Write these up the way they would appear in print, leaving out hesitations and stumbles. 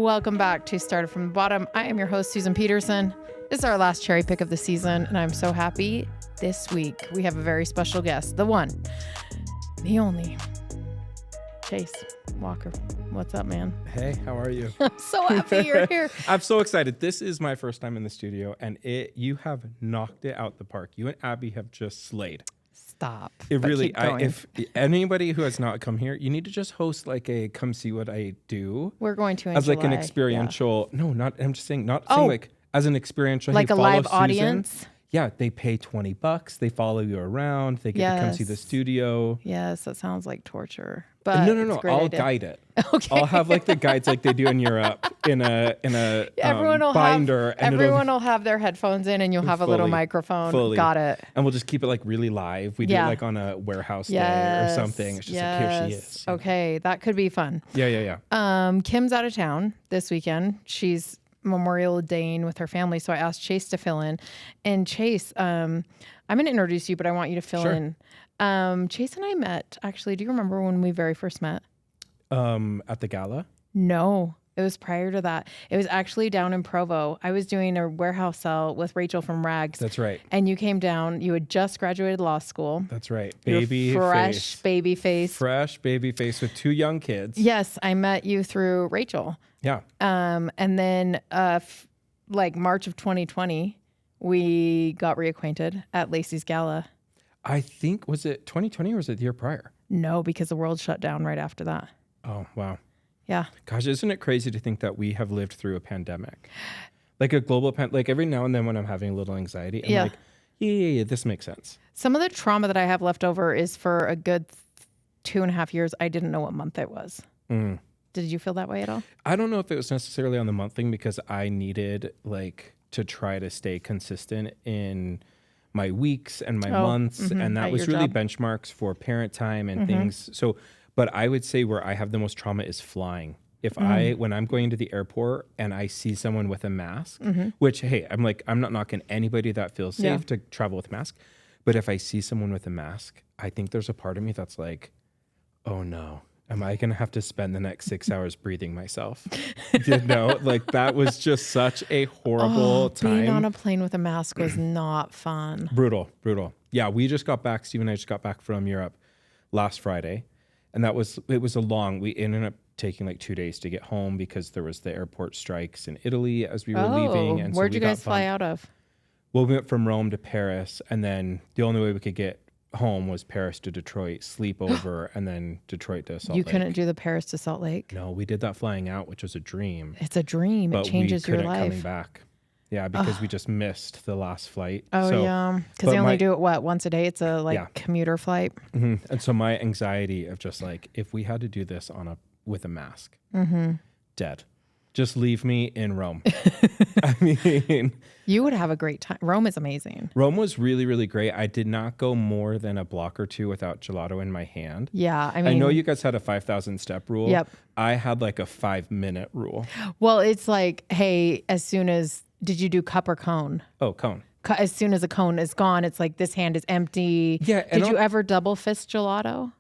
Welcome back to Started from the Bottom. I am your host, Susan Petersen. This is our last cherry pick of the season, and I'm so happy this week we have a very special guest, the one, the only, Chase Walker. What's up, man? Hey, how are you? I'm so happy you're here. I'm so excited. This is my first time in the studio, and you have knocked it out the park. You and Abby have just slayed. Stop. It really, if anybody who has not come here, you need to just host like a come see what I do. We're going to in as like July. An experiential. Yeah. No, not. I'm just saying, not saying like as an experiential. Like hey, a live Susan. audience. Yeah, they pay $20. They follow you around. They get to come see the studio. Yes, that sounds like torture. But No. I'll guide it. Okay. I'll have like the guides like they do in Europe in a binder. Everyone will have their headphones in, and you'll have a little microphone. Fully. Got it. And we'll just keep it like really live. We do it like on a warehouse day or something. It's just like here she is. Okay, that could be fun. Yeah. Kim's out of town this weekend. She's Memorial Day with her family, so I asked Chase to fill in. And Chase, I'm going to introduce you, but I want you to fill in. Chase and I met, actually, do you remember when we very first met? At the gala? No, it was prior to that. It was actually down in Provo. I was doing a warehouse sale with Rachel from Rags. That's right. And you came down. You had just graduated law school. That's right. Fresh baby face. Fresh baby face with 2 young kids. Yes, I met you through Rachel. Yeah. And then like March of 2020, we got reacquainted at Lacey's Gala. I think, was it 2020 or was it the year prior? No, because the world shut down right after that. Oh, wow. Yeah. Gosh, isn't it crazy to think that we have lived through a pandemic? Like a global like every now and then when I'm having a little anxiety, I'm like, yeah, this makes sense. Some of the trauma that I have left over is for a good 2.5 years. I didn't know what month it was. Mm. Did you feel that way at all? I don't know if it was necessarily on the month thing because I needed like to try to stay consistent in my weeks and my months. And that was really benchmarks for parent time and things. So, but I would say where I have the most trauma is flying. If when I'm going to the airport and I see someone with a mask, which, hey, I'm not knocking anybody that feels safe to travel with a mask. But if I see someone with a mask, I think there's a part of me that's like, oh no. Am I going to have to spend the next 6 hours breathing myself? Like that was just such a horrible time. Being on a plane with a mask was not fun. Brutal. Yeah, we just got back, Steve and I just got back from Europe last Friday. And it was we ended up taking like 2 days to get home because there was the airport strikes in Italy as we were leaving. And where'd you guys fly out of? Well, we went from Rome to Paris. And then the only way we could get home was Paris to Detroit, sleep over, and then Detroit to Salt Lake. You couldn't do the Paris to Salt Lake? No, we did that flying out, which was a dream. It's a dream. It changes your life. But we couldn't coming back. Yeah, because we just missed the last flight. Yeah. Because they only do it, once a day? It's a commuter flight. Mm-hmm. And so my anxiety of just like, if we had to do this with a mask, dead. Just leave me in Rome. I mean, you would have a great time. Rome is amazing. Rome was really, really great. I did not go more than a block or 2 without gelato in my hand. Yeah, I know you guys had a 5,000 step rule. Yep. I had like a 5-minute rule. Well, it's like, hey, did you do cup or cone? Oh, cone. As soon as a cone is gone, it's like this hand is empty. Yeah. Did you ever double fist gelato?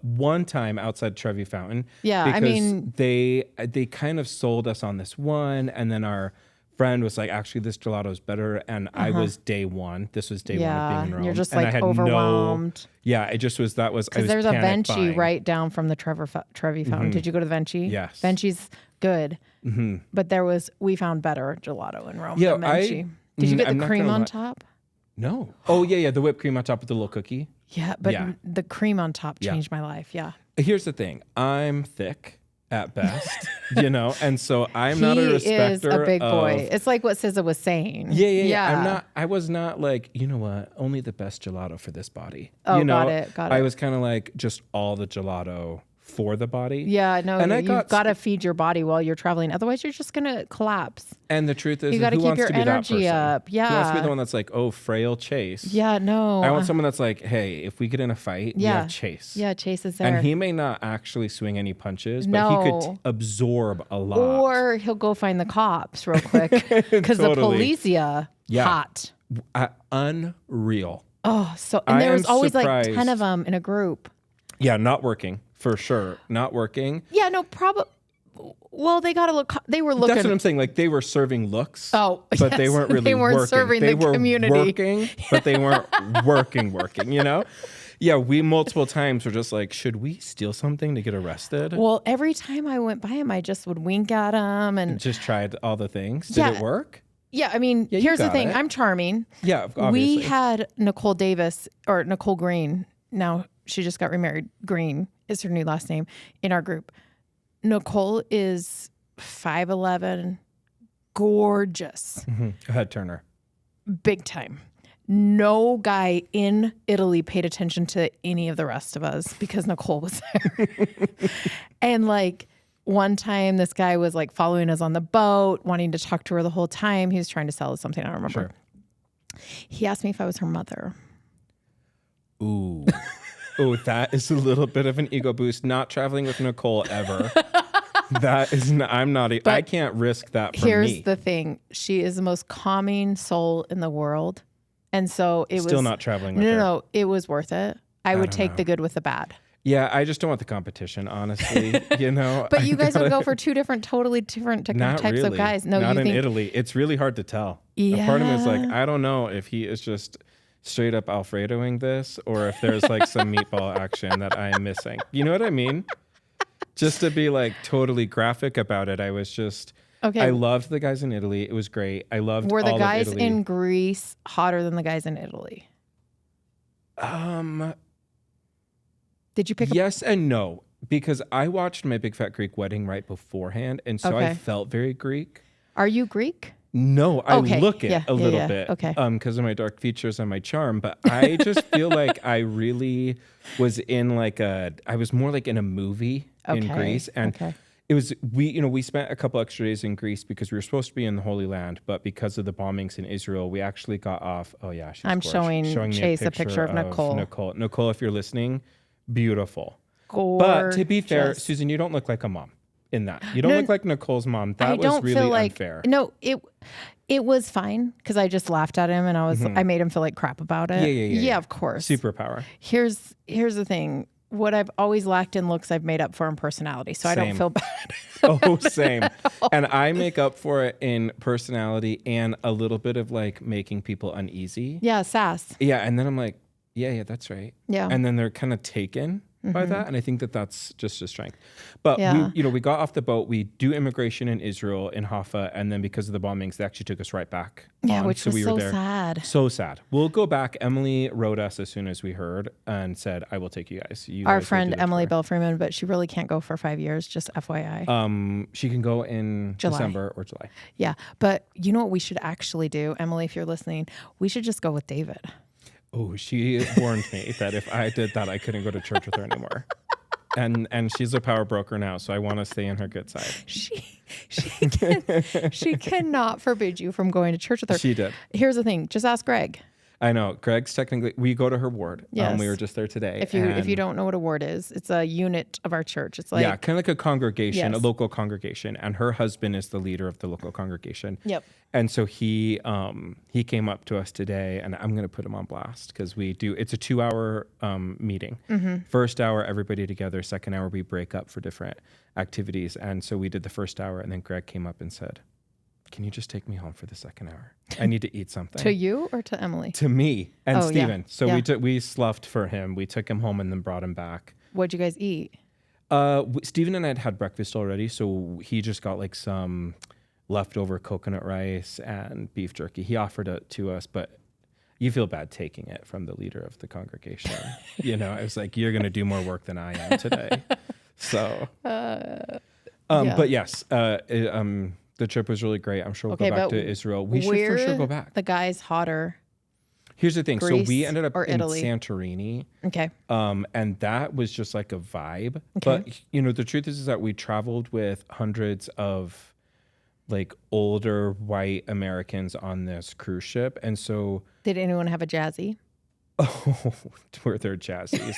One time outside Trevi Fountain. Yeah, because they kind of sold us on this one, and then our friend was like, actually, this gelato is better. And I was day one. This was day one of being in Rome. You're just and like overwhelmed. It just was, because there's a Venchi right down from the Trevi Fountain. Did you go to the Venchi? Yes. Venchi's good. But we found better gelato in Rome than Venchi. Did you get the cream on top? No. Oh, yeah. The whipped cream on top with the little cookie. Yeah, but the cream on top changed my life. Yeah. Here's the thing. I'm thick at best, and so I'm not a respecter. He is a big boy. It's like what SZA was saying. Yeah. I was not like, you know what, only the best gelato for this body. Oh, got it. I was kind of like just all the gelato for the body. Yeah, no, and you've got to feed your body while you're traveling. Otherwise, you're just going to collapse. And the truth is, you got to keep your energy up. Yeah. Who wants to be the one that's like, oh, frail Chase? Yeah, no. I want someone that's like, hey, if we get in a fight, we have Chase. Yeah, Chase is there. And he may not actually swing any punches, but he could absorb a lot. Or he'll go find the cops real quick because the police, hot. Unreal. Oh, and there was always surprised. Like 10 of them in a group. Yeah, not working. For sure. Not working. Yeah, no, probably. Well, they got to look. They were looking. That's what I'm saying. Like they were serving looks. Oh, but yes. They weren't really They weren't working. serving they the were community. Working, but they weren't working. You know. Yeah, we multiple times were just like, should we steal something to get arrested? Well, every time I went by him, I just would wink at him and just tried all the things. Did it work? Yeah, I mean, here's the thing. I'm charming. Yeah, obviously. We had Nicole Green. Now she just got remarried. Green is her new last name in our group. Nicole is 5'11", gorgeous. Mm-hmm. Go ahead, Turner. Big time. No guy in Italy paid attention to any of the rest of us because Nicole was there. And like one time this guy was like following us on the boat, wanting to talk to her the whole time. He was trying to sell us something. I don't remember. Sure. He asked me if I was her mother. Ooh. Oh, that is a little bit of an ego boost. Not traveling with Nicole ever. That is, I'm not, I can't risk that for me. Here's the thing. She is the most calming soul in the world. And so it was still not traveling with her. No, it was worth it. I would take the good with the bad. Yeah, I just don't want the competition, honestly. You know, but you guys would go for two totally different types of guys. No, not in Italy. It's really hard to tell. Yeah. A part of me is like, I don't know if he is just straight up Alfredoing this, or if there's like some meatball action that I am missing. You know what I mean? Just to be like totally graphic about it, I was just. Okay. I loved the guys in Italy. It was great. I loved all of Italy. Were the guys in Greece hotter than the guys in Italy? Did you pick Yes and no, because I watched My Big Fat Greek Wedding right beforehand, and so I felt very Greek. Are you Greek? No, I look it a little bit. Okay. Because of my dark features and my charm, but I just feel like I really was in I was more like in a movie in Greece, and it was, we spent a couple extra days in Greece because we were supposed to be in the Holy Land, but because of the bombings in Israel, we actually got off. Oh yeah, I'm showing Chase a picture of Nicole. Nicole, if you're listening, beautiful. Gorgeous. But to be fair, Susan, you don't look like a mom in that. You don't look like Nicole's mom. That was really unfair. No, it was fine because I just laughed at him and I made him feel like crap about it. Yeah, of course. Superpower. Here's the thing. What I've always lacked in looks, I've made up for in personality. So Same. I don't feel bad. Oh, same. And I make up for it in personality and a little bit of like making people uneasy. Yeah, sass. Yeah. And then I'm like, yeah, that's right. Yeah. And then they're kind of taken by that. And I think that that's just a strength. But we got off the boat. We do immigration in Israel, in Haifa. And then because of the bombings, they actually took us right back. Yeah, which was so sad. So sad. We'll go back. Emily wrote us as soon as we heard and said, I will take you guys. Our friend Emily Bell Freeman, but she really can't go for 5 years, just FYI. She can go in December or July. Yeah. But you know what we should actually do, Emily, if you're listening, we should just go with David. Oh, she warned me that if I did that, I couldn't go to church with her anymore. And she's a power broker now, so I want to stay in her good side. She cannot forbid you from going to church with her. She did. Here's the thing. Just ask Greg. I know. Greg's technically, we go to her ward. Yes. We were just there today. If you don't know what a ward is, it's a unit of our church. It's like, yeah, kind of like a congregation, a local congregation. And her husband is the leader of the local congregation. Yep. And so he came up to us today, and I'm going to put him on blast because it's a 2-hour meeting. First hour, everybody together. Second hour, we break up for different activities. And so we did the first hour, and then Greg came up and said, can you just take me home for the second hour? I need to eat something. To you or to Emily? To me and Steven. Yeah. So we sloughed for him. We took him home and then brought him back. What'd you guys eat? Steven and I had breakfast already, so he just got like some leftover coconut rice and beef jerky. He offered it to us, but you feel bad taking it from the leader of the congregation. I was like, you're going to do more work than I am today. So, but yes, the trip was really great. I'm sure we'll go back to Israel. We should for sure go back. The guy's hotter. Here's the thing. Greece so we ended up in Italy. Santorini. Okay. And that was just like a vibe. Okay. But, the truth is that we traveled with hundreds of like older white Americans on this cruise ship. And so. Did anyone have a jazzy? Oh, were there jazzies?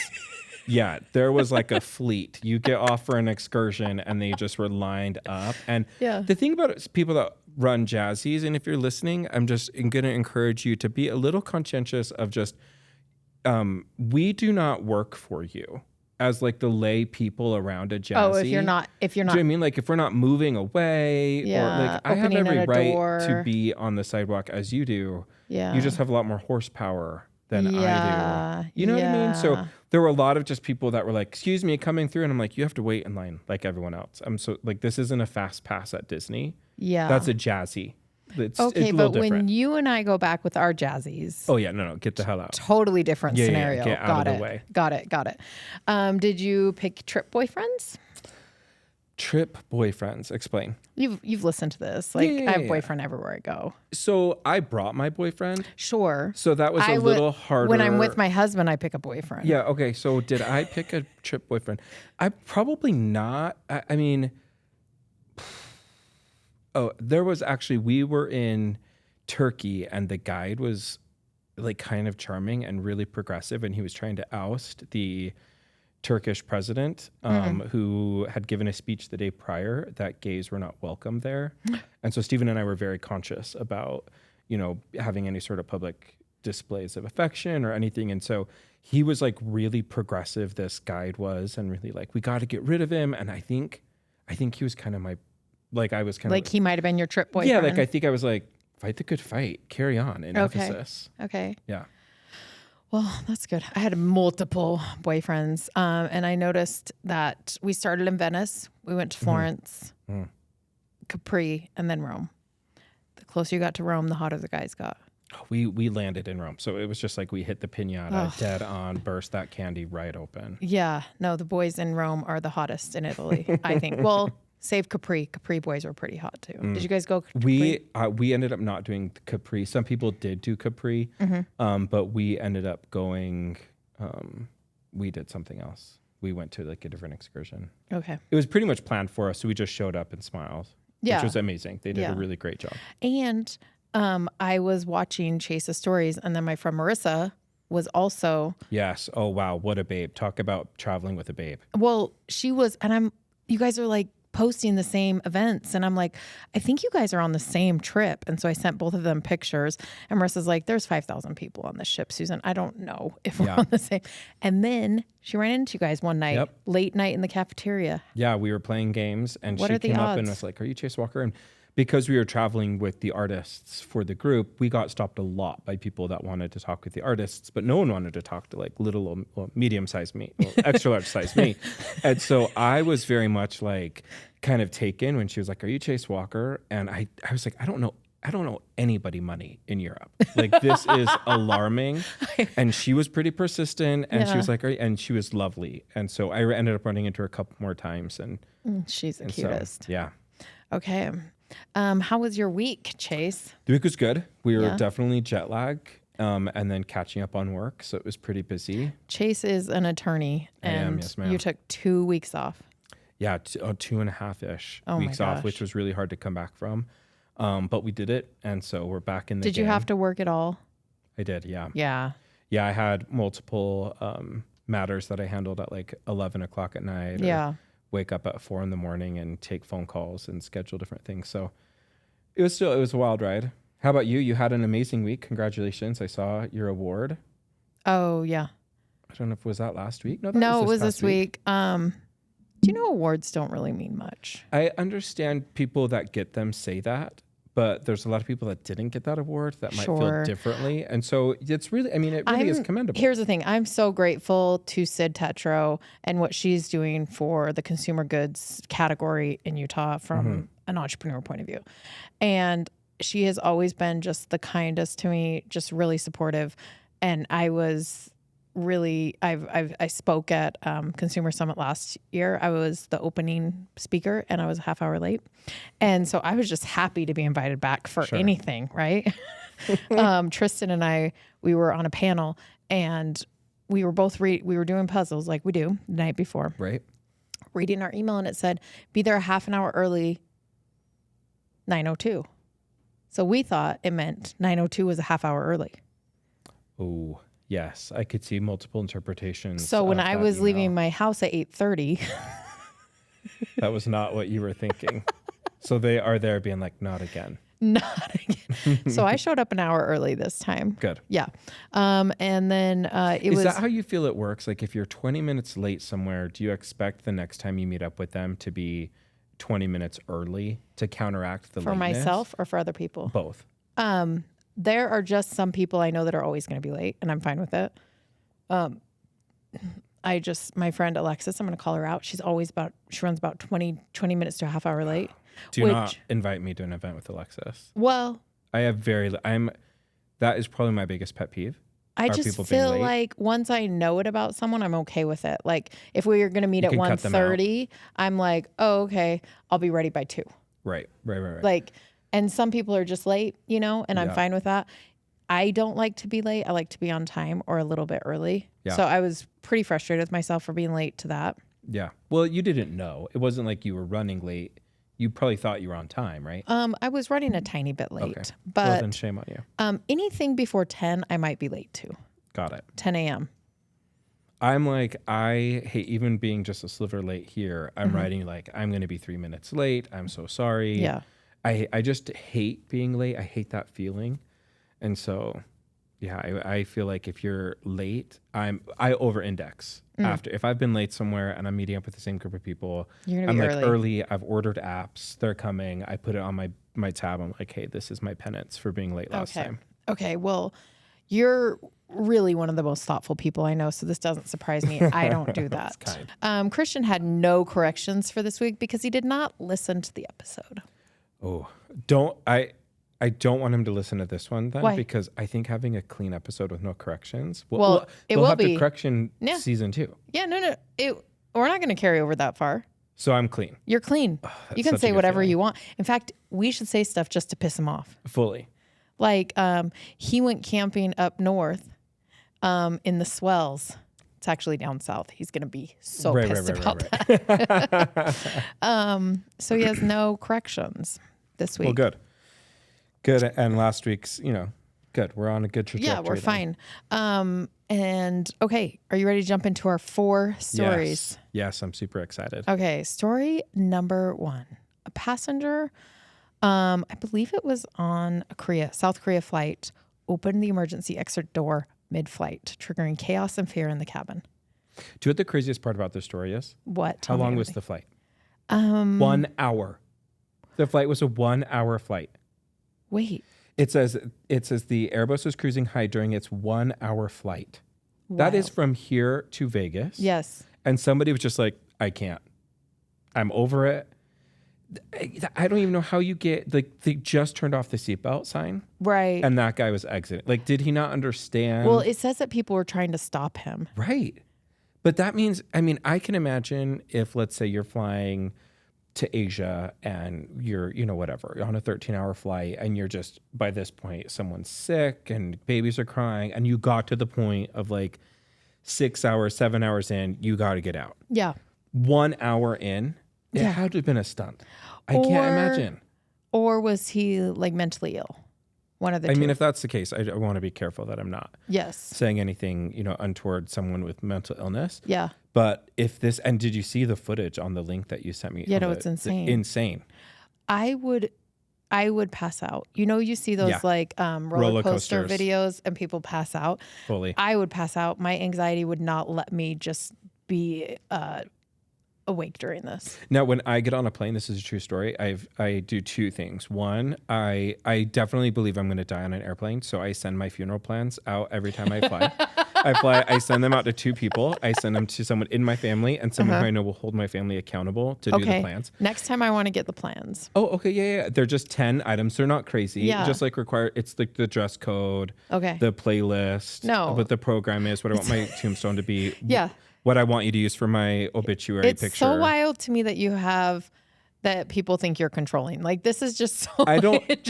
Yeah, there was like a fleet. You get off for an excursion and they just were lined up. And the thing about it is people that run jazzies, and if you're listening, I'm going to encourage you to be a little conscientious of just, we do not work for you. as like the lay people around a jazzy. Oh, if you're not. Do you know what I mean? Like if we're not moving away, or like I have every right to be on the sidewalk as you do. Yeah. You just have a lot more horsepower than I do. You know what I mean? So there were a lot of just people that were like, excuse me, coming through. And I'm like, you have to wait in line like everyone else. I'm so like, this isn't a fast pass at Disney. Yeah. That's a jazzy. It's but different. When you and I go back with our jazzies. Oh yeah, no, get the hell out. Totally different scenario. Yeah, get out of the way. Got it. Did you pick trip boyfriends? Trip boyfriends. Explain. You've listened to this. Like I have boyfriend everywhere I go. So I brought my boyfriend. Sure. So that was a little harder. When I'm with my husband, I pick a boyfriend. Yeah. Okay. So did I pick a trip boyfriend? I probably not. I mean, there was actually, we were in Turkey and the guide was like kind of charming and really progressive. And he was trying to oust the Turkish president who had given a speech the day prior that gays were not welcome there. And so Stephen and I were very conscious about, having any sort of public displays of affection or anything. And so he was like really progressive, this guide was, and really like, we got to get rid of him. And I think he was kind of I was kind of like he might have been your trip boyfriend. Yeah. Like I think I was like, fight the good fight, carry on in Ephesus. Okay. Yeah. Well, that's good. I had multiple boyfriends, and I noticed that we started in Venice. We went to Florence, Capri, and then Rome. The closer you got to Rome, the hotter the guys got. We landed in Rome, so it was just like we hit the piñata dead on, burst that candy right open. Yeah. No, the boys in Rome are the hottest in Italy, I think. Well, save Capri. Capri boys were pretty hot too. Did you guys go Capri? We ended up not doing Capri. Some people did do Capri, but we ended up going. We did something else. We went to like a different excursion. Okay. It was pretty much planned for us, so we just showed up and smiled, which was amazing. They did a really great job. And I was watching Chase's stories, and then my friend Marissa was also. Yes. Oh wow, what a babe! Talk about traveling with a babe. Well, she was, and you guys are like posting the same events, and I'm like, I think you guys are on the same trip. And so I sent both of them pictures, and Marissa's like, there's 5,000 people on this ship, Susan. I don't know if we're on the same. And then she ran into you guys one night, late night in the cafeteria. Yeah, we were playing games, and she came up and was like, are you Chase Walker? And because we were traveling with the artists for the group, we got stopped a lot by people that wanted to talk with the artists, but no one wanted to talk to like little or medium-sized me, extra large-sized me. And so I was very much like kind of taken when she was like, are you Chase Walker? And I was like, I don't know anybody money in Europe. Like this is alarming. And she was pretty persistent, and she was like, and she was lovely. And so I ended up running into her a couple more times. And she's the cutest. So, yeah. Okay. How was your week, Chase? The week was good. We were definitely jet lag, and then catching up on work. So it was pretty busy. Chase is an attorney, and yes, ma'am. You took 2 weeks off. Yeah, 2.5-ish weeks off, which was really hard to come back from. But we did it, and so we're back in the game. Did you have to work at all? I did, yeah. Yeah. Yeah, I had multiple matters that I handled at like 11 o'clock at night. Yeah. Wake up at 4 a.m. and take phone calls and schedule different things. So it was a wild ride. How about you? You had an amazing week. Congratulations. I saw your award. Oh, yeah. I don't know if was that last week. No, it was this week. Do you know awards don't really mean much? I understand people that get them say that, but there's a lot of people that didn't get that award that might feel differently. And so it's really, it really is commendable. Here's the thing. I'm so grateful to Sid Tetro and what she's doing for the consumer goods category in Utah from an entrepreneur point of view. And she has always been just the kindest to me, just really supportive. And I was really, I spoke at Consumer Summit last year. I was the opening speaker, and I was a half hour late. And so I was just happy to be invited back for anything, right? Tristan and I, we were on a panel, and we were both we were doing puzzles like we do the night before. Right. Reading our email, and it said, be there a half an hour early, 9:02. So we thought it meant 9:02 was a half hour early. Oh, yes. I could see multiple interpretations. So when I was leaving my house at 8:30. That was not what you were thinking. So they are there being like, not again. Not again. So I showed up an hour early this time. Good. Yeah. And then Is that how you feel it works? Like if you're 20 minutes late somewhere, do you expect the next time you meet up with them to be 20 minutes early to counteract the for lateness? myself or for other people? Both. There are just some people I know that are always going to be late, and I'm fine with it. My friend Alexis, I'm going to call her out. She runs about 20 minutes to a half hour late. Do not invite me to an event with Alexis. Well, that is probably my biggest pet peeve. I just feel like once I know it about someone, I'm okay with it. Like if we were going to meet at 1:30, I'm like, oh, okay, I'll be ready by 2. Right. Like, and some people are just late, and I'm fine with that. I don't like to be late. I like to be on time or a little bit early. Yeah. So I was pretty frustrated with myself for being late to that. Yeah. Well, you didn't know. It wasn't like you were running late. You probably thought you were on time, right? I was running a tiny bit late. Okay. But well, then shame on you. Anything before 10, I might be late to. Got it. 10 a.m. I'm like, I hate even being just a sliver late here. I'm writing like, I'm going to be 3 minutes late. I'm so sorry. Yeah. I just hate being late. I hate that feeling. And so, yeah, I feel like if you're late, I over-index. After if I've been late somewhere and I'm meeting up with the same group of people, I'm like early. I've ordered apps. They're coming. I put it on my tab. I'm like, hey, this is my penance for being late last time. Okay. Well, you're really one of the most thoughtful people I know, so this doesn't surprise me. I don't do that. That's kind. Christian had no corrections for this week because he did not listen to the episode. Oh, I don't want him to listen to this one then. Why? Because I think having a clean episode with no corrections. We'll have the correction season 2. Yeah, no. We're not going to carry over that far. So I'm clean. You're clean. You can say whatever you want. In fact, we should say stuff just to piss him off. Fully. Like he went camping up north in the swells. It's actually down south. He's going to be so pissed about that. So he has no corrections this week. Well, good. And last week's, good. We're on a good trajectory. Yeah, we're fine. And okay, are you ready to jump into our 4 stories? Yes, I'm super excited. Okay, story number 1. A passenger, I believe it was on a South Korea flight, opened the emergency exit door mid-flight, triggering chaos and fear in the cabin. Do you know what the craziest part about this story is? What? How long was the flight? 1 hour. The flight was a 1-hour flight. Wait. It says the Airbus was cruising high during its 1-hour flight. Wow. That is from here to Vegas. Yes. And somebody was just like, I can't. I'm over it. I don't even know how you get, like, they just turned off the seatbelt sign. Right. And that guy was exiting. Like, did he not understand? Well, it says that people were trying to stop him. Right. But that means, I can imagine if, let's say, you're flying to Asia and you're, whatever, on a 13-hour flight and you're just, by this point, someone's sick and babies are crying and you got to the point of like 6 hours, 7 hours in, you got to get out. Yeah. 1 hour in, it had to have been a stunt. I can't imagine. Or was he like mentally ill? One of the two. I mean, if that's the case, I want to be careful that I'm not saying anything, untoward someone with mental illness. Yeah. But if this, and did you see the footage on the link that you sent me? Yeah, no, it's insane. Insane. I would pass out. You see those like roller coaster videos and people pass out. Fully. I would pass out. My anxiety would not let me just be awake during this. Now, when I get on a plane, this is a true story. I do 2 things. One, I definitely believe I'm going to die on an airplane, so I send my funeral plans out every time I fly. I send them out to 2 people. I send them to someone in my family and someone who I know will hold my family accountable to do the plans. Next time I want to get the plans. Oh, okay. Yeah. They're just 10 items. They're not crazy. Yeah. Just like it's like the dress code. Okay. The playlist. No. What the program is, what I want my tombstone to be. Yeah. What I want you to use for my obituary picture. It's so wild to me that people think you're controlling. Like, this is just so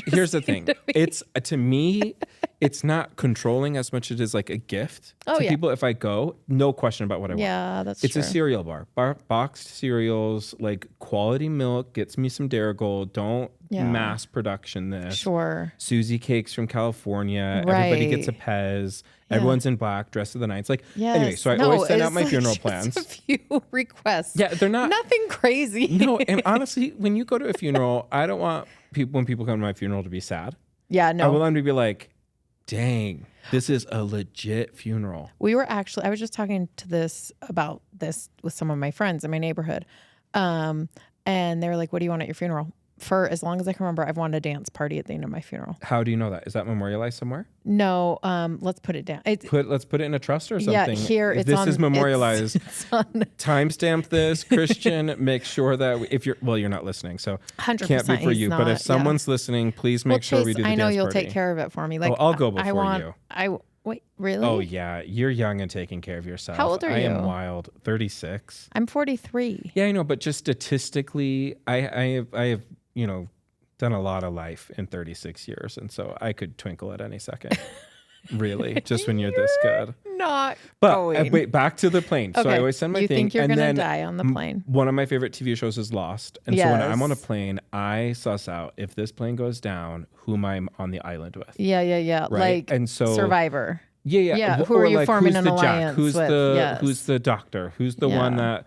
here's the thing. It's, to me, it's not controlling as much as it is like a gift to people. If I go, no question about what I want. Yeah, that's true. It's a cereal bar. Boxed cereals, like quality milk, gets me some Darigold. Don't mass production this. Sure. Susie cakes from California. Right. Everybody gets a Pez. Yeah. Everyone's in black, dress of the night. It's like, anyway, so I always send out my funeral plans. A few requests. Yeah, they're not. Nothing crazy. No, and honestly, when you go to a funeral, I don't want when people come to my funeral to be sad. Yeah, no. I want them to be like, dang, this is a legit funeral. I was just talking about this with some of my friends in my neighborhood. And they were like, what do you want at your funeral? For as long as I can remember, I've wanted a dance party at the end of my funeral. How do you know that? Is that memorialized somewhere? No, let's put it down. Let's put it in a trust or something. Yeah, here if this is memorialized. Timestamp this, Christian. Make sure that you're not listening, so 100% can't be for you. But if someone's listening, please make sure we do the dance party. I know you'll take care of it for me. Like, I'll go before you. Wait, really? Oh yeah, you're young and taking care of yourself. How old are you? I am wild. 36. I'm 43. Yeah, I know, but just statistically, I have done a lot of life in 36 years, and so I could twinkle at any second. Really, just when you're this good. Wait, back to the plane. Okay. So I always send my thing. You think you're gonna die on the plane? One of my favorite TV shows is Lost, and so when I'm on a plane, I suss out if this plane goes down, whom I'm on the island with. Yeah. Right? Like, and so Survivor. Yeah. Who are you forming an alliance with? Who's the doctor? Who's the one that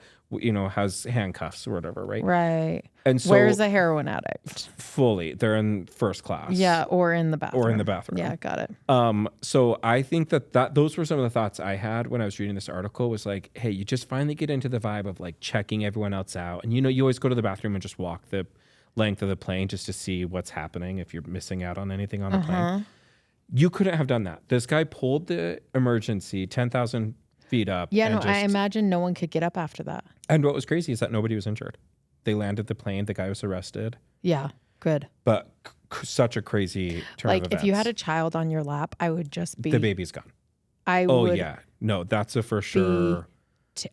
has handcuffs or whatever, right? Right. And so where's a heroin addict? Fully. They're in first class. Yeah, or in the bathroom. Yeah, got it. So I think that those were some of the thoughts I had when I was reading this article was like, hey, you just finally get into the vibe of like checking everyone else out. And you always go to the bathroom and just walk the length of the plane just to see what's happening if you're missing out on anything on the plane. You couldn't have done that. This guy pulled the emergency 10,000 feet up. Yeah, I imagine no one could get up after that. And what was crazy is that nobody was injured. They landed the plane. The guy was arrested. Yeah, good. But such a crazy turn of events. If you had a child on your lap, I would just be... The baby's gone. Yeah. No, that's a for sure...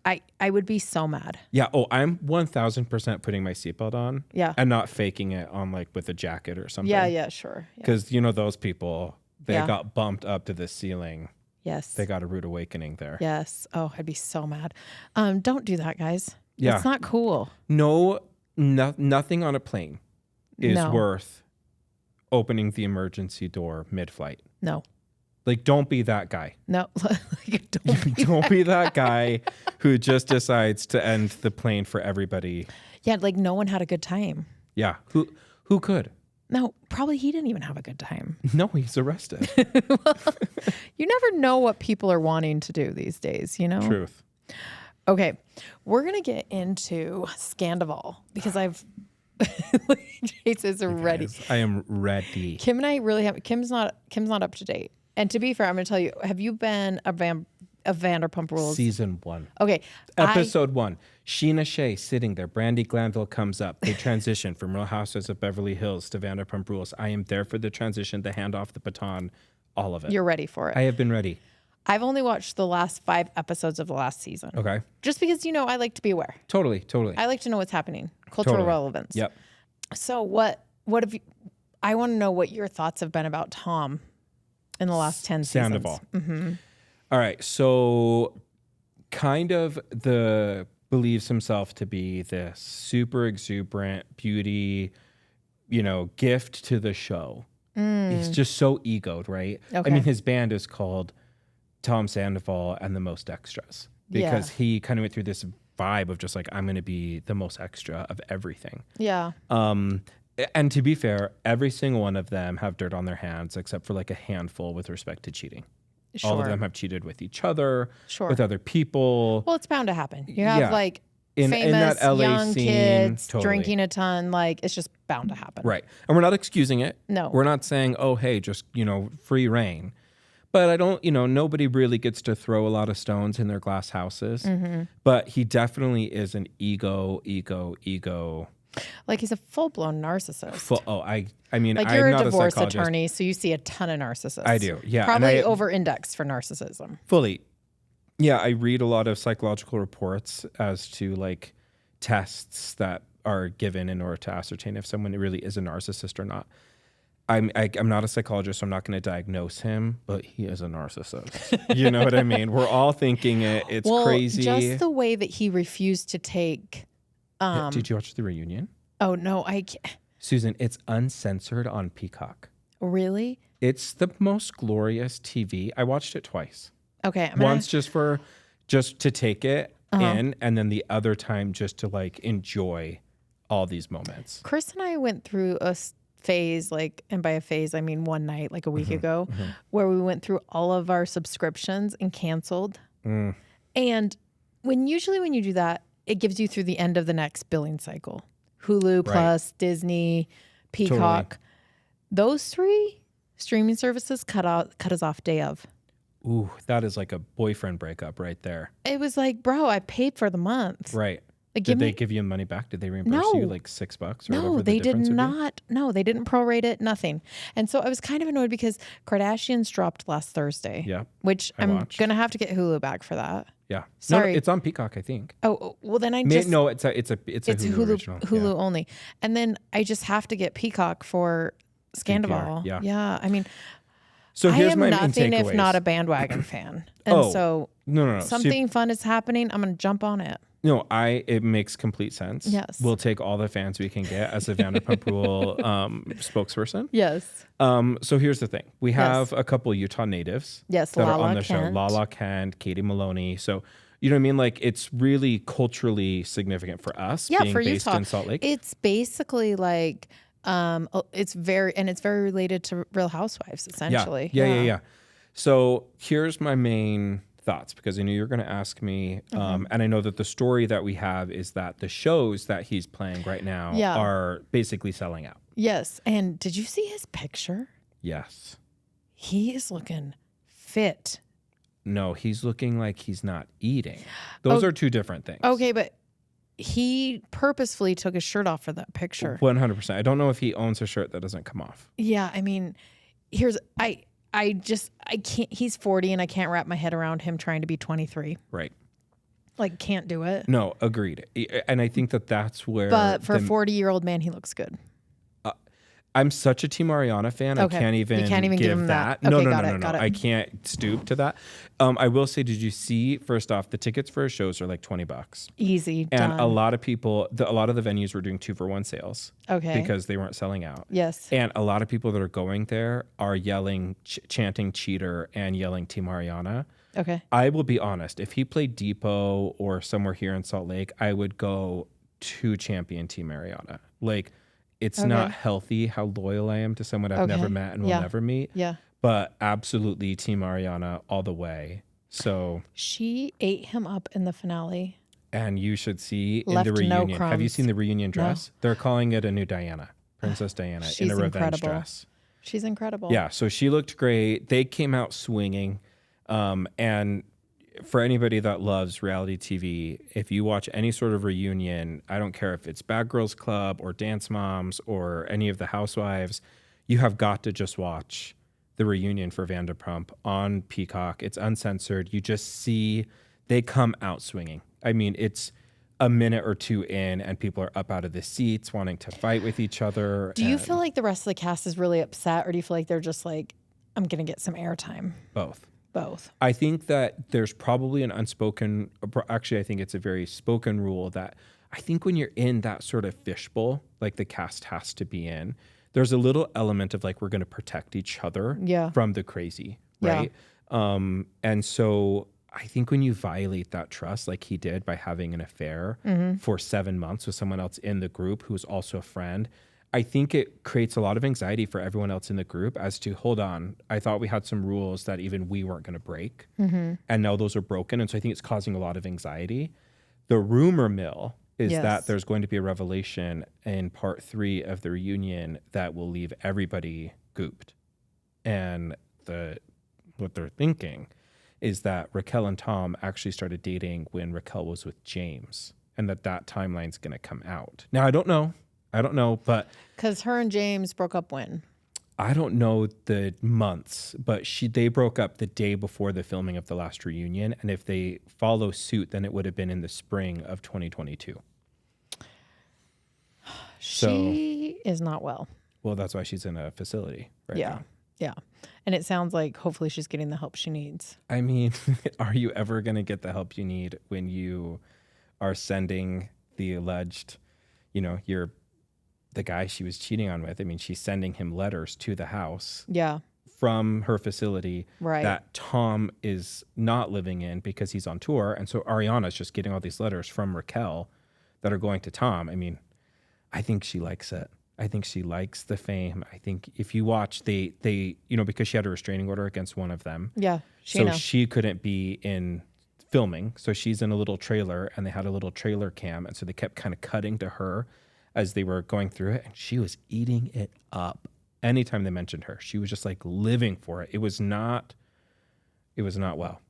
I would be so mad. Yeah. Oh, I'm 1,000% putting my seatbelt on. Yeah. And not faking it on like with a jacket or something. Yeah, sure. Because those people, they got bumped up to the ceiling. Yes. They got a rude awakening there. Yes. Oh, I'd be so mad. Don't do that, guys. Yeah. It's not cool. No, nothing on a plane is worth opening the emergency door mid-flight. No. Like, don't be that guy. No. Don't be that guy who just decides to end the plane for everybody. Yeah, like no one had a good time. Yeah. Who could? No, probably he didn't even have a good time. No, he's arrested. Well, you never know what people are wanting to do these days, Truth. Okay, we're going to get into Scandival because Chase is ready. I am ready. Kim and I really have, Kim's not up to date. And to be fair, I'm going to tell you, have you been a Vanderpump Rules? Season 1. Okay. Episode 1. Sheena Shea sitting there. Brandy Glanville comes up. They transition from Real Housewives of Beverly Hills to Vanderpump Rules. I am there for the transition, the hand off the baton, all of it. You're ready for it. I have been ready. I've only watched the last 5 episodes of the last season. Okay. Just because, I like to be aware. Totally. I like to know what's happening. Cultural relevance. Yep. So what have you, I want to know what your thoughts have been about Tom in the last 10 seasons. Sandoval. Mm-hmm. All right. So kind of believes himself to be this super exuberant beauty, gift to the show. He's just so egoed, right? Okay. I mean, his band is called Tom Sandoval and the Most Extras because he kind of went through this vibe of just like, I'm going to be the most extra of everything. Yeah. And to be fair, every single one of them have dirt on their hands except for like a handful with respect to cheating. Sure. All of them have cheated with each other, with other people. Well, it's bound to happen. You have famous in that LA young scene, kids drinking a ton. Like, it's just bound to happen. Right. And we're not excusing it. No. We're not saying, oh, hey, just, free reign. But I don't, nobody really gets to throw a lot of stones in their glass houses. Mm-hmm. But he definitely is an ego. Like he's a full-blown narcissist. I mean, like you're a divorce attorney, so you see a ton of narcissists. I do, yeah. Probably over-indexed for narcissism. Fully. Yeah, I read a lot of psychological reports as to like tests that are given in order to ascertain if someone really is a narcissist or not. I'm not a psychologist, so I'm not going to diagnose him, but he is a narcissist. You know what I mean? We're all thinking it. It's crazy. Just the way that he refused to take. Did you watch the reunion? Oh, no, I can't. Susan, it's uncensored on Peacock. Really? It's the most glorious TV. I watched it twice. Okay. Once just to take it in, and then the other time just to like enjoy all these moments. Chris and I went through a phase, and by a phase, I mean one night, like a week ago, where we went through all of our subscriptions and canceled. And when you do that, it gives you through the end of the next billing cycle. Hulu Plus, Disney, Peacock. Totally. Those 3 streaming services cut us off day of. Ooh, that is like a boyfriend breakup right there. It was like, bro, I paid for the month. Right. Did they give you money back? Did they reimburse you like $6 or whatever? No, they did not. No, they didn't prorate it, nothing. And so I was kind of annoyed because Kardashians dropped last Thursday. Yeah. Which I'm going to have to get Hulu back for that. Yeah. Sorry. No, it's on Peacock, I think. Oh, well then it's a Hulu original. Hulu only. And then I just have to get Peacock for Scandival. Yeah. Yeah. I mean, so here's my nothing main takeaways. if not a bandwagon fan. And no. Something fun is happening. I'm going to jump on it. No, it makes complete sense. Yes. We'll take all the fans we can get as a Vanderpump Rule spokesperson. Yes. So here's the thing. We have a couple Utah natives that are on the show. Lala Kent, Katie Maloney. So, you know what I mean? Like, it's really culturally significant for us being for based Utah. in Salt Lake. It's basically like, it's very related to Real Housewives, essentially. Yeah. So here's my main thoughts, because I knew you were going to ask me, and I know that the story that we have is that the shows that he's playing right now are basically selling out. Yes. And did you see his picture? Yes. He is looking fit. No, he's looking like he's not eating. Those are 2 different things. Okay, but he purposefully took his shirt off for that picture. 100%. I don't know if he owns a shirt that doesn't come off. Yeah, I mean, I can't, he's 40 and I can't wrap my head around him trying to be 23. Right. Like, can't do it. No, agreed. And I think that's where... But for a 40-year-old man, he looks good. I'm such a Team Ariana fan. Okay. I can't even give him that. No, okay, no. I can't stoop to that. I will say, did you see, first off, the tickets for his shows are like $20. Easy. And done. a lot of people, a lot of the venues were doing 2-for-1 sales. Okay. Because they weren't selling out. Yes. And a lot of people that are going there are yelling, chanting cheater and yelling Team Ariana. Okay. I will be honest. If he played Depot or somewhere here in Salt Lake, I would go to champion Team Ariana. Like, it's not healthy how loyal I am to someone I've never met and will never meet. Yeah. But absolutely Team Ariana all the way. So she ate him up in the finale. And you should see in the reunion. Have you seen the reunion dress? No. They're calling it a new Diana, Princess Diana, in a revenge dress. She's incredible. Yeah. So she looked great. They came out swinging. And for anybody that loves reality TV, if you watch any sort of reunion, I don't care if it's Bad Girls Club or Dance Moms or any of the Housewives, you have got to just watch the reunion for Vanderpump on Peacock. It's uncensored. You just see they come out swinging. I mean, it's a minute or 2 in and people are up out of the seats wanting to fight with each other. Do you feel like the rest of the cast is really upset, or do you feel like they're just like, I'm going to get some airtime? Both. I think that there's probably an unspoken, actually I think it's a very spoken rule that I think when you're in that sort of fishbowl, like the cast has to be in, there's a little element of like, we're going to protect each other from the crazy, right? Yeah. And so I think when you violate that trust, like he did by having an affair for 7 months with someone else in the group who's also a friend, I think it creates a lot of anxiety for everyone else in the group as to, hold on, I thought we had some rules that even we weren't going to break. And now those are broken. And so I think it's causing a lot of anxiety. The rumor mill is that there's going to be a revelation in part 3 of the reunion that will leave everybody gooped. And what they're thinking is that Raquel and Tom actually started dating when Raquel was with James, and that timeline's going to come out. Now, I don't know, but... Because her and James broke up when? I don't know the months, but they broke up the day before the filming of the last reunion. And if they follow suit, then it would have been in the spring of 2022. She is not well. Well, that's why she's in a facility right now. Yeah. And it sounds like hopefully she's getting the help she needs. I mean, are you ever going to get the help you need when you are sending the alleged, the guy she was cheating on with? I mean, she's sending him letters to the house. Yeah. From her facility that Tom is not living in because he's on tour. And so Ariana's just getting all these letters from Raquel that are going to Tom. I mean, I think she likes it. I think she likes the fame. I think if you watch, they because she had a restraining order against one of them. Yeah. She couldn't be in filming. So she's in a little trailer, and they had a little trailer cam. And so they kept kind of cutting to her as they were going through it. And she was eating it up. Anytime they mentioned her, she was just like living for it. It was not well.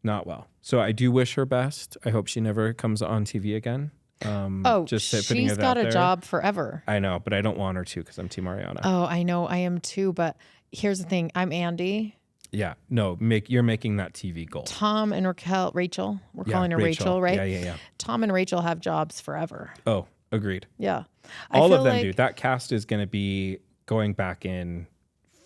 Not well. So I do wish her best. I hope she never comes on TV again. She's got a job forever. I know, but I don't want her to because I'm Team Ariana. Oh, I know. I am too. But here's the thing. I'm Andy. Yeah. No, you're making that TV goal. Tom and Rachel. We're calling her Rachel, right? Yeah. Tom and Rachel have jobs forever. Oh, agreed. Yeah. All of them do. That cast is going to be going back in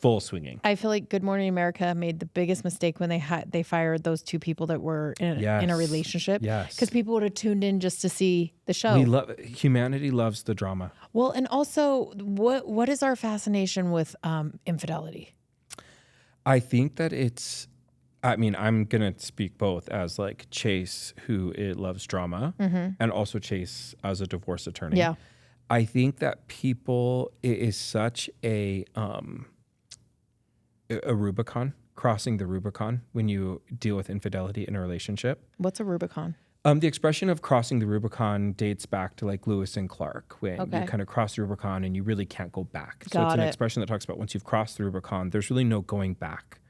full swinging. I feel like Good Morning America made the biggest mistake when they fired those two people that were in a relationship. Yes. Because people would have tuned in just to see the show. Humanity loves the drama. Well, and also, what is our fascination with infidelity? I think that I'm going to speak both as like Chase, who loves drama, and also Chase as a divorce attorney. Yeah. I think that it is such a Rubicon, crossing the Rubicon when you deal with infidelity in a relationship. What's a Rubicon? The expression of crossing the Rubicon dates back to like Lewis and Clark, when you kind of cross the Rubicon and you really can't go back. So it's an expression that talks about once you've crossed the Rubicon, there's really no going back.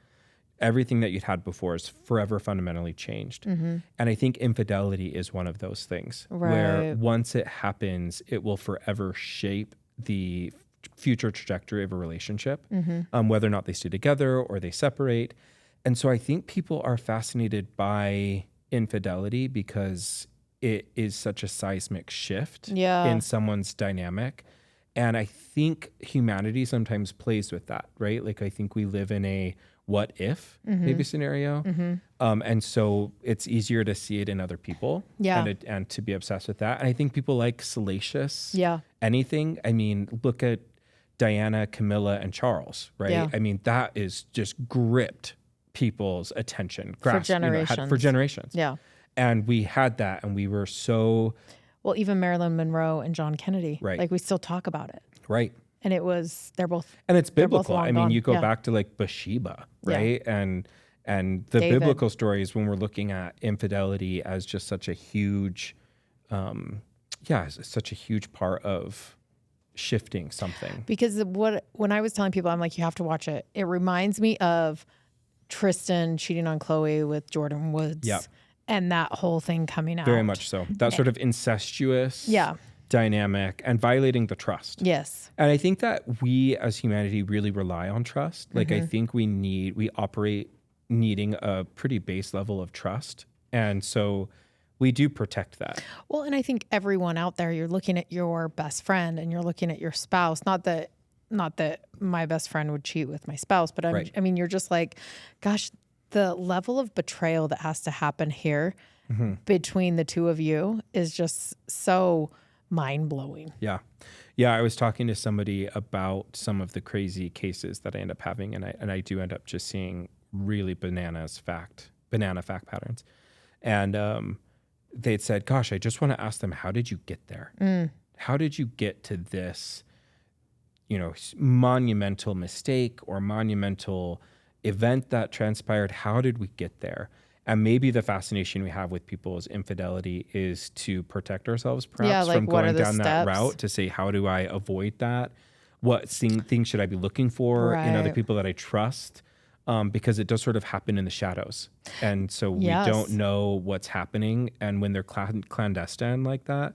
Everything that you'd had before is forever fundamentally changed. And I think infidelity is one of those things where once it happens, it will forever shape the future trajectory of a relationship, whether or not they stay together or they separate. And so I think people are fascinated by infidelity because it is such a seismic shift in someone's dynamic. And I think humanity sometimes plays with that, right? Like I think we live in a what if maybe scenario. And so it's easier to see it in other people and to be obsessed with that. And I think people like salacious anything. I mean, look at Diana, Camilla, and Charles, right? Yeah. I mean, that is just gripped people's attention. For generations. For generations. Yeah. And we had that, and we were so... Well, even Marilyn Monroe and John Kennedy. Right. Like, we still talk about it. Right. And they're both... And it's biblical. I mean, you go back to, like, Bathsheba, right? Yeah. And the David. Biblical stories, when we're looking at infidelity as just such a huge... such a huge part of shifting something. Because when I was telling people, I'm like, you have to watch it. It reminds me of Tristan cheating on Chloe with Jordan Woods. Yeah. And that whole thing coming out. Very much so. That sort of incestuous dynamic and violating the trust. Yes. And I think that we as humanity really rely on trust. Like I think we operate needing a pretty base level of trust. And so we do protect that. Well, and I think everyone out there, you're looking at your best friend and you're looking at your spouse. Not that my best friend would cheat with my spouse, but I mean, you're just like, gosh, the level of betrayal that has to happen here between the two of you is just so mind-blowing. Yeah. Yeah, I was talking to somebody about some of the crazy cases that I end up having, and I do end up just seeing really banana fact patterns. And they'd said, gosh, I just want to ask them, how did you get there? How did you get to this, monumental mistake or monumental event that transpired? How did we get there? And maybe the fascination we have with people's infidelity is to protect ourselves, perhaps, from going down that route, to say, how do I avoid that? What things should I be looking for in other people that I trust? Because it does sort of happen in the shadows. And so we don't know what's happening. And when they're clandestine like that,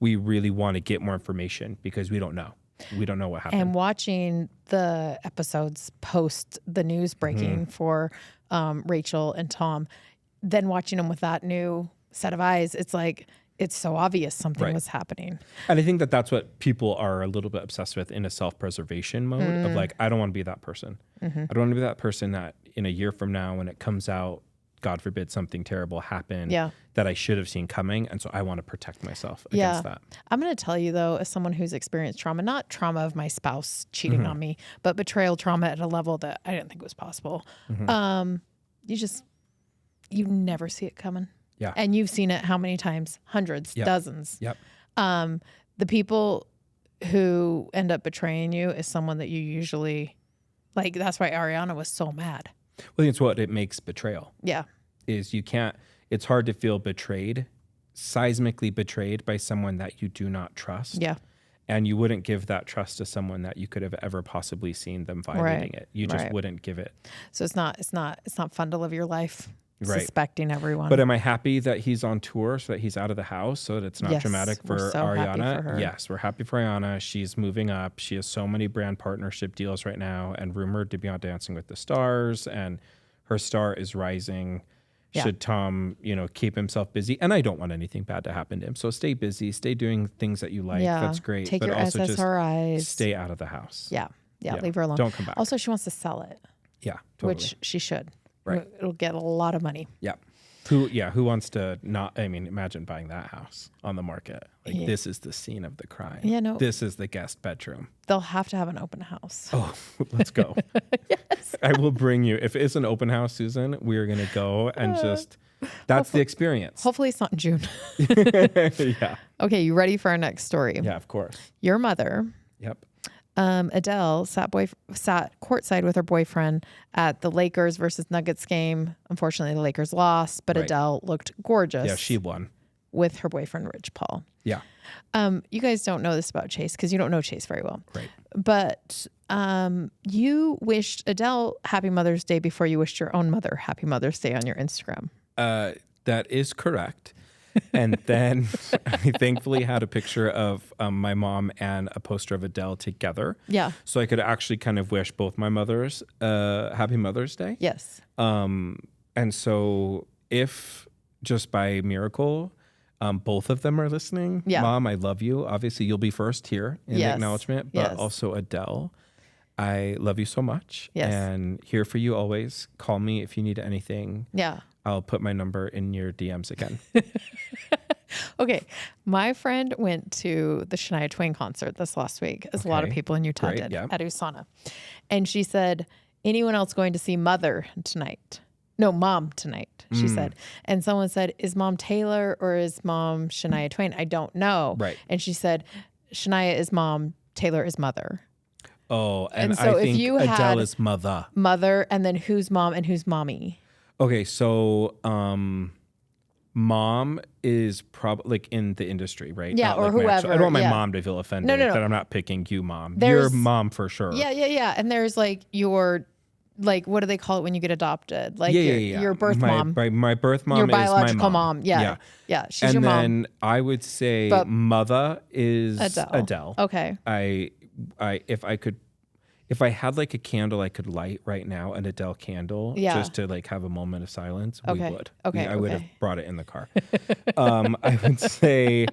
we really want to get more information because we don't know. We don't know what happened. And watching the episodes post the news breaking for Rachel and Tom, then watching them with that new set of eyes, it's like it's so obvious something was happening. And I think that that's what people are a little bit obsessed with in a self-preservation mode of like, I don't want to be that person. I don't want to be that person that in a year from now, when it comes out, God forbid something terrible happened that I should have seen coming. And so I want to protect myself against that. I'm going to tell you though, as someone who's experienced trauma, not trauma of my spouse cheating on me, but betrayal trauma at a level that I didn't think was possible. You never see it coming. Yeah. And you've seen it how many times? Hundreds, dozens. Yep. The people who end up betraying you is someone that you usually, like, that's why Ariana was so mad. Well, it's what it makes betrayal. Yeah. Is it's hard to feel betrayed, seismically betrayed by someone that you do not trust. Yeah. And you wouldn't give that trust to someone that you could have ever possibly seen them violating it. You just wouldn't give it. So it's not fun to live your life suspecting everyone. But am I happy that he's on tour so that he's out of the house so that it's not dramatic for Ariana? For yes, we're happy for Ariana. She's moving up. She has so many brand partnership deals right now and rumored to be on Dancing with the Stars, and her star is rising. Should Tom, keep himself busy? And I don't want anything bad to happen to him. So stay busy, stay doing things that you like. Yeah. That's great. Take but your also SSRIs. Just stay out of the house. Yeah. Leave her alone. Don't come back. Also, she wants to sell it. Yeah, totally. Which she should. Right. It'll get a lot of money. Yeah. Who wants to not, imagine buying that house on the market. Like this is the scene of the crime. Yeah, no. This is the guest bedroom. They'll have to have an open house. Oh, let's go. Yes. I will bring you. If it's an open house, Susan, we're going to go and that's the experience. Hopefully it's not in June. Yeah. Okay, you ready for our next story? Yeah, of course. Your mother. Yep. Adele sat courtside with her boyfriend at the Lakers versus Nuggets game. Unfortunately, the Lakers lost, but Adele looked gorgeous. Yeah, she won. With her boyfriend, Rich Paul. Yeah. You guys don't know this about Chase because you don't know Chase very well. Right. But you wished Adele Happy Mother's Day before you wished your own mother Happy Mother's Day on your Instagram. That is correct. And then I thankfully had a picture of my mom and a poster of Adele together. Yeah. So I could actually kind of wish both my mothers Happy Mother's Day. Yes. And so if just by miracle, both of them are listening, Mom, I love you. Obviously, you'll be first here in the acknowledgement, but also Adele, I love you so much. Yes. And here for you always. Call me if you need anything. Yeah. I'll put my number in your DMs again. Okay. My friend went to the Shania Twain concert this last week, as a lot of people in Utah did, at USANA. And she said, anyone else going to see Mother tonight? No, Mom tonight, she said. And someone said, is Mom Taylor or is Mom Shania Twain? I don't know. Right. And she said, Shania is Mom, Taylor is Mother. Oh, and so I think Adele is Mother. Mother, and then who's Mom and who's Mommy? Okay, so Mom is probably like in the industry, right? Yeah, not or like whoever. I don't want my mom to feel offended No. that I'm not picking you, Mom. There's, your mom for sure. Yeah. And there's like your, like, what do they call it when you get adopted? Like your birth mom. My birth mom your is biological my mom. Yeah. She's and your mom. And then I would say Mother is Adele. Okay. If I had like a candle I could light right now, an Adele candle, just to like have a moment of silence, we would. Okay. I would have brought it in the car. I would say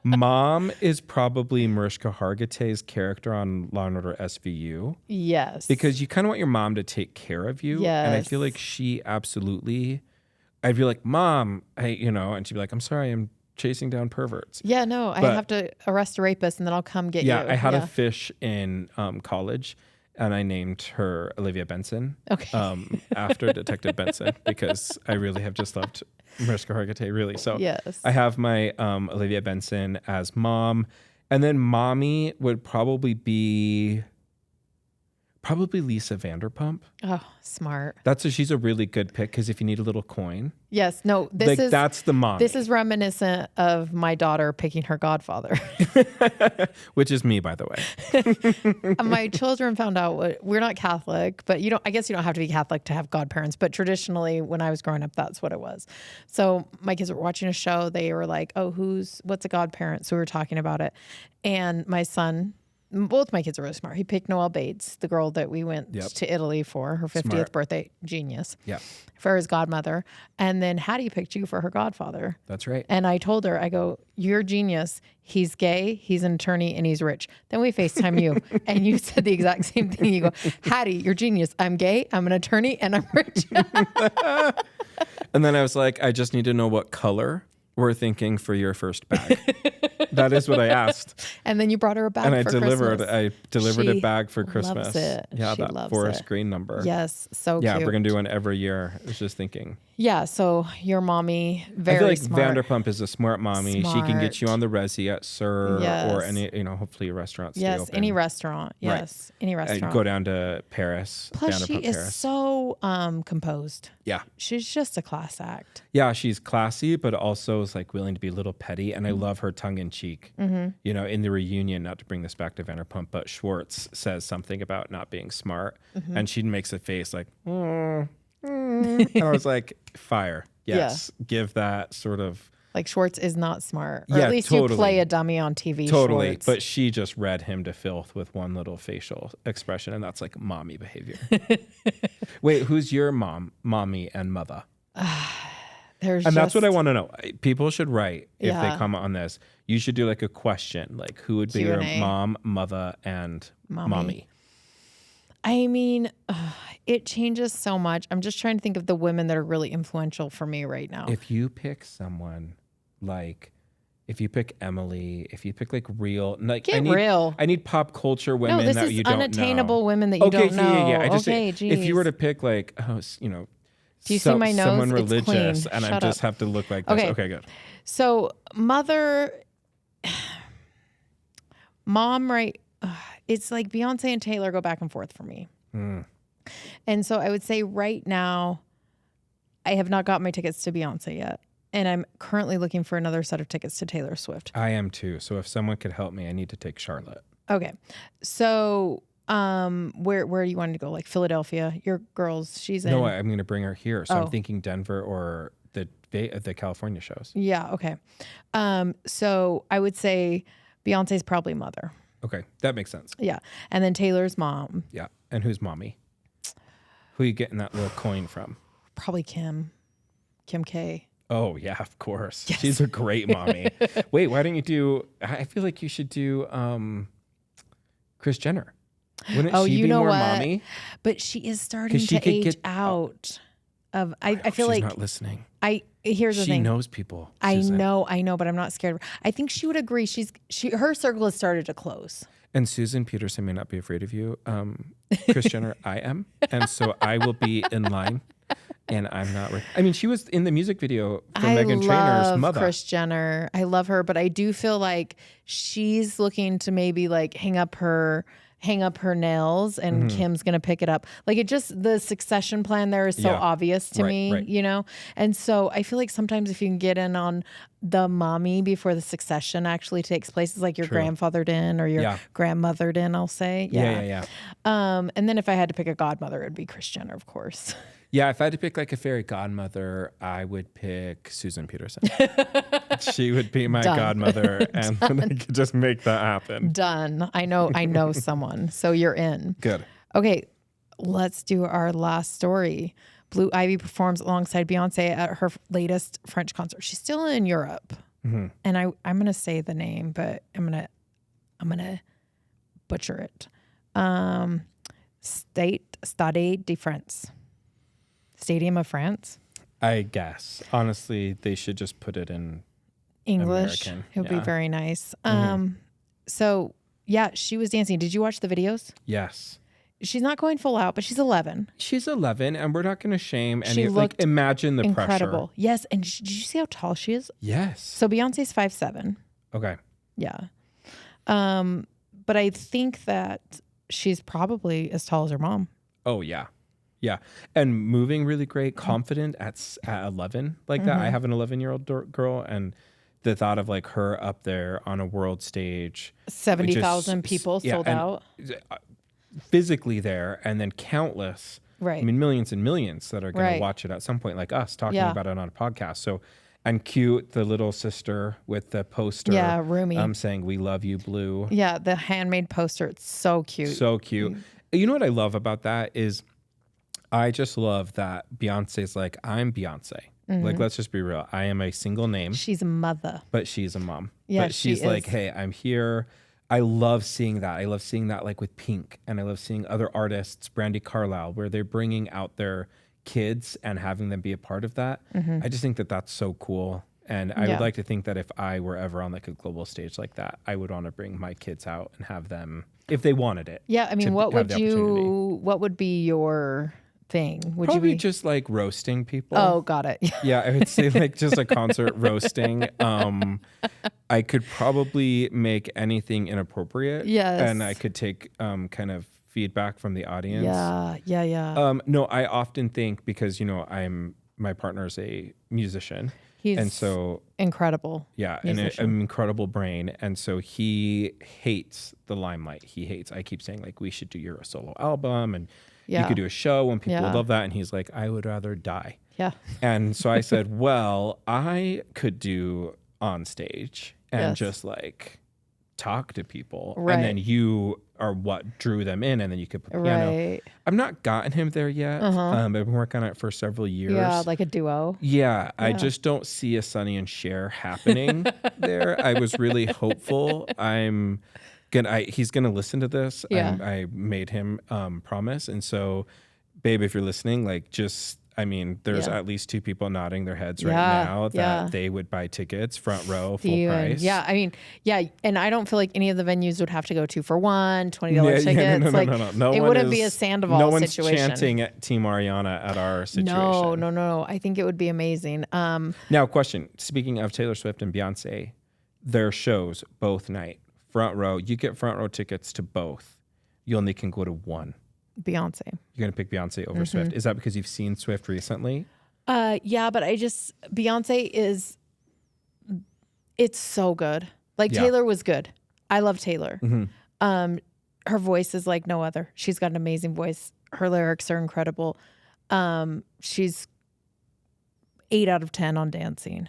Mom is probably Mariska Hargitay's character on Law & Order SVU. Yes. Because you kind of want your mom to take care of you. Yes. And I feel like she absolutely, I'd be like, Mom, and she'd be like, I'm sorry, I'm chasing down perverts. Yeah, no, I have to arrest a rapist and then I'll come get you. Yeah, I had a fish in college. And I named her Olivia Benson after Detective Benson because I really have just loved Mariska Hargitay, really. So I have my Olivia Benson as Mom. And then Mommy would probably be Lisa Vanderpump. Oh, smart. She's a really good pick because if you need a little coin. Yes. No, that's the mom. This is reminiscent of my daughter picking her godfather. Which is me, by the way. My children found out we're not Catholic, but I guess you don't have to be Catholic to have godparents. But traditionally, when I was growing up, that's what it was. So my kids were watching a show. They were like, oh, what's a godparent? So we were talking about it. And my son both my kids are really smart. He picked Noelle Bates, the girl that we went to Italy for her 50th birthday. Genius. Yeah. For his godmother. And then Hattie picked you for her godfather. That's right. And I told her, I go, you're genius. He's gay, he's an attorney, and he's rich. Then we FaceTime you. And you said the exact same thing. You go, Hattie, you're genius. I'm gay, I'm an attorney, and I'm rich. And then I was like, I just need to know what color we're thinking for your first bag. That is what I asked. And then you brought her a bag and for Christmas. I delivered a bag for Loves Christmas. it. Yeah, she that loves forest it. green number. Yes, so yeah, cute. we're gonna do one every year. I was just thinking. Yeah, so your mommy, very I feel like smart. Vanderpump is a smart mommy. She can get you on the resi at Sir or any, hopefully a restaurant. Yes, open. any restaurant. Yes, any restaurant. And go down to Paris. Plus, she is Paris. so composed. Yeah, she's just a class act. Yeah, she's classy, but also is like willing to be a little petty. And I love her tongue in cheek. You know, in the reunion, not to bring this back to Vanderpump, but Schwartz says something about not being smart, and she makes a face like, and I was like, fire. Yes, give that sort of. Like Schwartz is not smart. Or at least you play a dummy on TV. Totally. Schwartz. But she just read him to filth with one little facial expression, and that's like mommy behavior. Wait, who's your mommy and mother? That's what I want to know. People should write if they comment on this. You should do like a question, like who would be Q&A. your mom, mother, and mommy? I mean, it changes so much. I'm just trying to think of the women that are really influential for me right now. If you pick someone like, if you pick Emily, if you pick like real, like real. I need pop culture women this that is you don't know. unattainable women that you don't know. Yeah. I just okay, if you were to pick like, do you see my nose? Someone It's religious, clean. and Shut I just up. have to look like this. Okay, good. So mom, right? It's like Beyonce and Taylor go back and forth for me. And so I would say right now, I have not got my tickets to Beyonce yet. And I'm currently looking for another set of tickets to Taylor Swift. I am too. So if someone could help me, I need to take Charlotte. Okay. So where do you want to go? Like Philadelphia? Your girls, she's in. No, I'm going to bring her here. So Oh. I'm thinking Denver or the California shows. Yeah, okay. So I would say Beyonce's probably mother. Okay, that makes sense. Yeah. And then Taylor's mom. Yeah. And who's mommy? Who are you getting that little coin from? Probably Kim K. Oh, yeah, of course. Yes. She's a great mommy. Wait, why don't you do, I feel like you should do Kris Jenner. Wouldn't she be more mommy? But she is starting to age out of, I feel like. She's not listening. Here's the thing. She knows people. Susan. I know, but I'm not scared of her. I think she would agree. Her circle has started to close. And Susan Petersen may not be afraid of you. Kris Jenner, I am. And so I will be in line. And I'm not. I mean, she was in the music video for Meghan Trainor's mother. I love Kris Jenner. I love her, but I do feel like she's looking to maybe like hang up her nails, and Kim's gonna pick it up. Like the succession plan there is so obvious to me, you know? And so I feel like sometimes if you can get in on the mommy before the succession actually takes place, it's like your grandfathered in or your grandmothered in, I'll say. Yeah. And then if I had to pick a godmother, it'd be Kris Jenner, of course. Yeah, if I had to pick like a fairy godmother, I would pick Susan Petersen. She would be my godmother, and I could just make that happen. Done. I know someone. So you're in. Good. Okay, let's do our last story. Blue Ivy performs alongside Beyonce at her latest French concert. She's still in Europe, and I'm gonna say the name, but I'm gonna butcher it. Stade de France. Stadium of France. I guess. Honestly, they should just put it in English. American. It would be very nice. So yeah, she was dancing. Did you watch the videos? Yes. She's not going full out, but she's 11. She's 11, and we're not going to shame any. She Like, looked imagine the incredible. pressure. Yes, and did you see how tall she is? Yes. So Beyonce's 5'7". Okay. Yeah. But I think that she's probably as tall as her mom. Oh yeah. Yeah. And moving really great, confident at 11 like that. I have an 11-year-old girl, and the thought of like her up there on a world stage, 70,000 people sold out. Physically there, and then countless, Right. I mean, millions and millions that are going to watch it at some point, like us talking about it on a podcast. So And cute, the little sister with the poster. Yeah, Rumi. Saying, "We love you, Blue." Yeah, the handmade poster. It's so cute. So cute. You know what I love about that is I just love that Beyonce's like, I'm Beyonce. Like, let's just be real. I am a single name. She's a mother. But she's a mom. Yeah, but she's like, hey, I'm here. I love seeing that. I love seeing that like with Pink. And I love seeing other artists, Brandy Carlisle, where they're bringing out their kids and having them be a part of that. I just think that that's so cool. And I would like to think that if I were ever on like a global stage like that, I would want to bring my kids out and have them, if they wanted it. Yeah, I mean, what would be your thing? Would Probably you be just like roasting people? Oh, got it. Yeah, I would say like just a concert roasting. I could probably make anything inappropriate. Yes. And I could take kind of feedback from the audience. Yeah. No, I often think because, my partner's a musician. He's incredible. Yeah, an incredible brain. And so he hates the limelight. I keep saying like, we should do your solo album and you could do a show and people would love that. And he's like, I would rather die. Yeah. And so I said, well, I could do on stage and just like talk to people. Right. And then you are what drew them in and then you could put piano. Right. I've not gotten him there yet. I've been working on it for several years. Yeah, like a duo. Yeah, I just don't see a Sonny and Cher happening there. I was really hopeful. He's gonna listen to this. Yeah. I made him promise. And so, babe, if you're listening, like there's at least 2 people nodding their heads right now that they would buy tickets, front row, full price. Yeah, I mean, and I don't feel like any of the venues would have to go 2 for $1, $20 tickets. No, it wouldn't be a Sandoval situation. No one's situation. chanting at Team Ariana at our situation. No. I think it would be amazing. Now, question. Speaking of Taylor Swift and Beyonce, their shows both night, front row. You get front row tickets to both. You only can go to one. Beyonce. You're going to pick Beyonce over Swift. Is that because you've seen Swift recently? Yeah, but Beyonce it's so good. Like Taylor was good. I love Taylor. Her voice is like no other. She's got an amazing voice. Her lyrics are incredible. She's 8 out of 10 on dancing.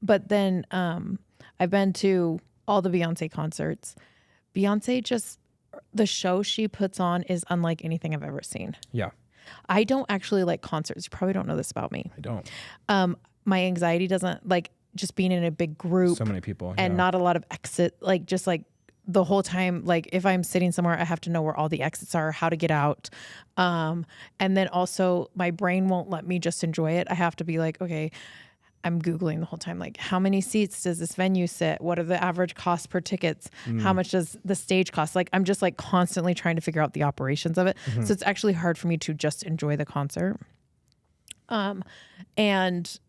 But then I've been to all the Beyonce concerts. Beyonce the show she puts on is unlike anything I've ever seen. Yeah. I don't actually like concerts. You probably don't know this about me. I don't. My anxiety doesn't like just being in a big group. So many people. And not a lot of exit, like just like the whole time, like if I'm sitting somewhere, I have to know where all the exits are, how to get out. And then also my brain won't let me just enjoy it. I have to be like, okay, I'm Googling the whole time, like how many seats does this venue sit? What are the average costs per tickets? How much does the stage cost? Like I'm just like constantly trying to figure out the operations of it. So it's actually hard for me to just enjoy the concert. And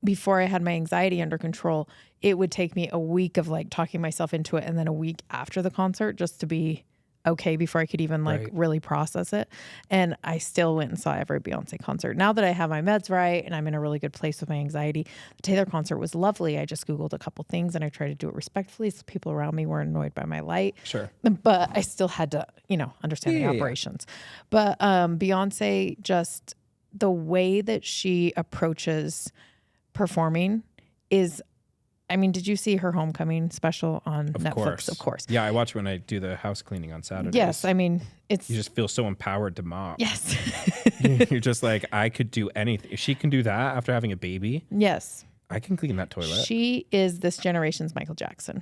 before I had my anxiety under control, it would take me a week of like talking myself into it and then a week after the concert just to be okay before I could even like really process it. And I still went and saw every Beyonce concert. Now that I have my meds right and I'm in a really good place with my anxiety, the Taylor concert was lovely. I just Googled a couple things and I tried to do it respectfully so people around me weren't annoyed by my light. Sure. But I still had to, understand the operations. But Beyonce, just the way that she approaches performing is, did you see her homecoming special on Netflix? Of course. Yeah, I watch when I do the house cleaning on Saturdays. Yes, you just feel so empowered to mop. Yes. You're just like, I could do anything. If she can do that after having a baby. Yes. I can clean that toilet. She is this generation's Michael Jackson.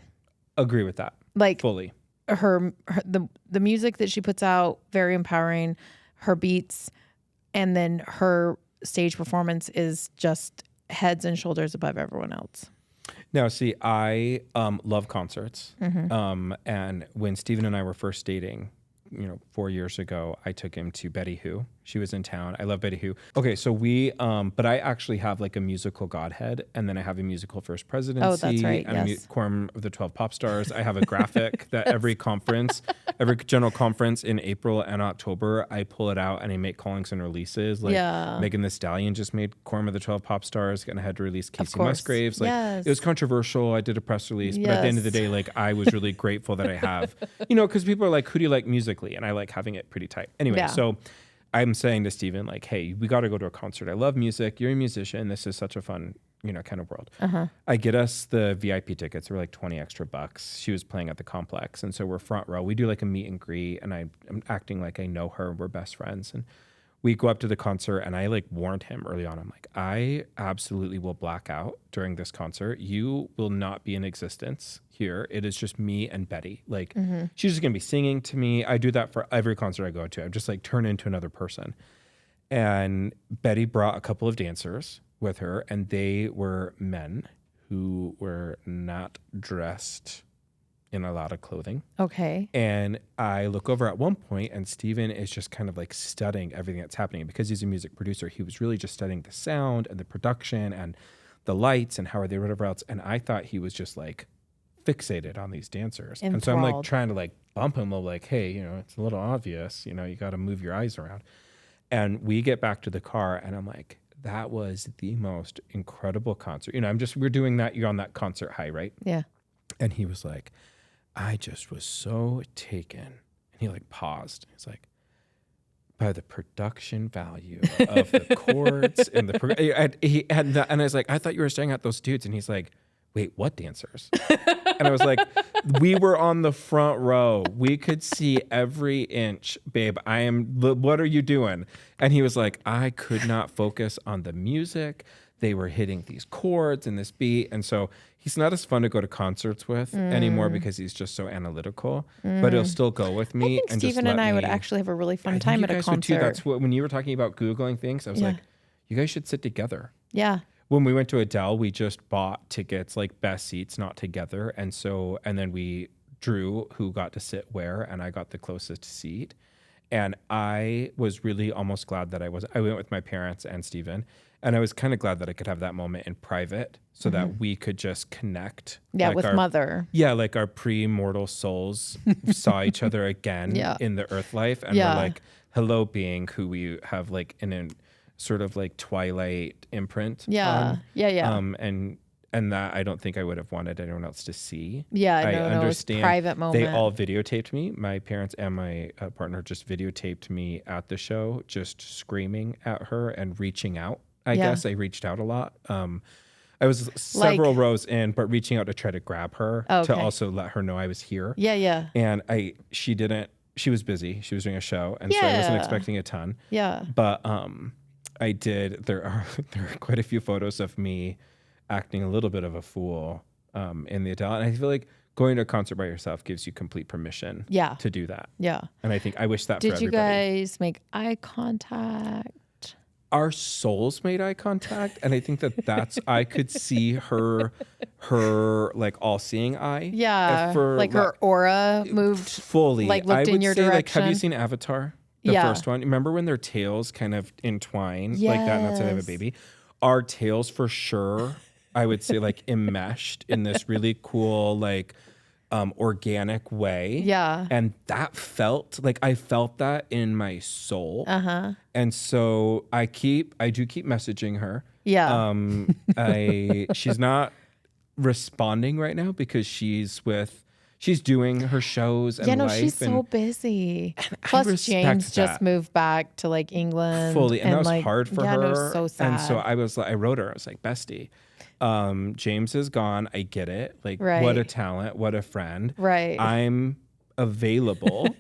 Agree with that. Like fully. The music that she puts out, very empowering. Her beats, and then her stage performance is just heads and shoulders above everyone else. Now, see, I love concerts. And when Steven and I were first dating, 4 years ago, I took him to Betty Who. She was in town. I love Betty Who. Okay, so but I actually have like a musical Godhead, and then I have a musical First Presidency. Oh, that's right, and a Quorum of the 12 Pop Stars. I have a graphic that every general conference in April and October, I pull it out and I make callings and releases. Like Megan Thee Stallion just made Quorum of the 12 Pop Stars, and I had to release Casey Musgraves. Like it was controversial. I did a press release, but at the end of the day, like I was really grateful that I have, because people are like, who do you like musically? And I like having it pretty tight. Anyway, so I'm saying to Steven, like, hey, we got to go to a concert. I love music. You're a musician. This is such a fun, kind of world. I get us the VIP tickets. They were like 20 extra bucks. She was playing at the complex. And so we're front row. We do like a meet and greet, and I'm acting like I know her. We're best friends. And we go up to the concert, and I like warned him early on. I'm like, I absolutely will black out during this concert. You will not be in existence here. It is just me and Betty. Like, she's just going to be singing to me. I do that for every concert I go to. I'm just like turn into another person. And Betty brought a couple of dancers with her, and they were men who were not dressed in a lot of clothing. Okay. And I look over at one point, and Steven is just kind of like studying everything that's happening. Because he's a music producer, he was really just studying the sound and the production and the lights and how are they, whatever else. And I thought he was just like fixated on these dancers. Enthralled. And so I'm like trying to like bump him a little, like, hey, it's a little obvious, you got to move your eyes around. And we get back to the car, and I'm like, that was the most incredible concert. We're doing that. You're on that concert high, right? Yeah. And he was like, I just was so taken. And he like paused. He's like, by the production value of the chords and and I was like, I thought you were staring at those dudes. And he's like, wait, what dancers? And I was like, we were on the front row. We could see every inch, babe. What are you doing? And he was like, I could not focus on the music. They were hitting these chords and this beat. And so he's not as fun to go to concerts with anymore because he's just so analytical, but he'll still go with me. I think Steven and I would actually have a really fun time at a concert. Too. That's when you were talking about Googling things, I was like, you guys should sit together. Yeah. When we went to Adele, we just bought tickets, like best seats, not together. And then we drew who got to sit where, and I got the closest seat. And I was really almost glad that I went with my parents and Steven. And I was kind of glad that I could have that moment in private so that we could just connect. Yeah, like with mother. Yeah, like our pre-mortal souls saw each other again in the earth life. And we're like, hello, being who we have like in a sort of like Twilight imprint. Yeah, on. And that I don't think I would have wanted anyone else to see. Yeah, I understand. It was a private moment. They all videotaped me. My parents and my partner just videotaped me at the show, just screaming at her and reaching out. I guess I reached out a lot. I was several rows in, but reaching out to try to grab her to also let her know I was here. Yeah, yeah. And she was busy. She was doing a show. And so I wasn't expecting a ton. Yeah. But I did. There are quite a few photos of me acting a little bit of a fool in the Adele. And I feel like going to a concert by yourself gives you complete permission to do that. Yeah. And I wish that for everybody. Did you guys make eye contact? Our souls made eye contact, and I think that's I could see her like all-seeing eye. Yeah, like her aura moved fully. Like looked in your direction. Like, have you seen Avatar? The first one. Remember when their tails kind of entwine like that, and that's how they have a baby. Our tails, for sure, I would say, like enmeshed in this really cool like organic way. Yeah. And that felt like I felt that in my soul. Uh-huh. And so I do keep messaging her. Yeah. She's not responding right now because she's doing her shows and life. She's so busy. Plus James just moved back to like England. Fully. And that was hard for her. It was so sad. And so I wrote her, I was like, bestie, James is gone. I get it. Like, what a talent. What a friend. Right. I'm available.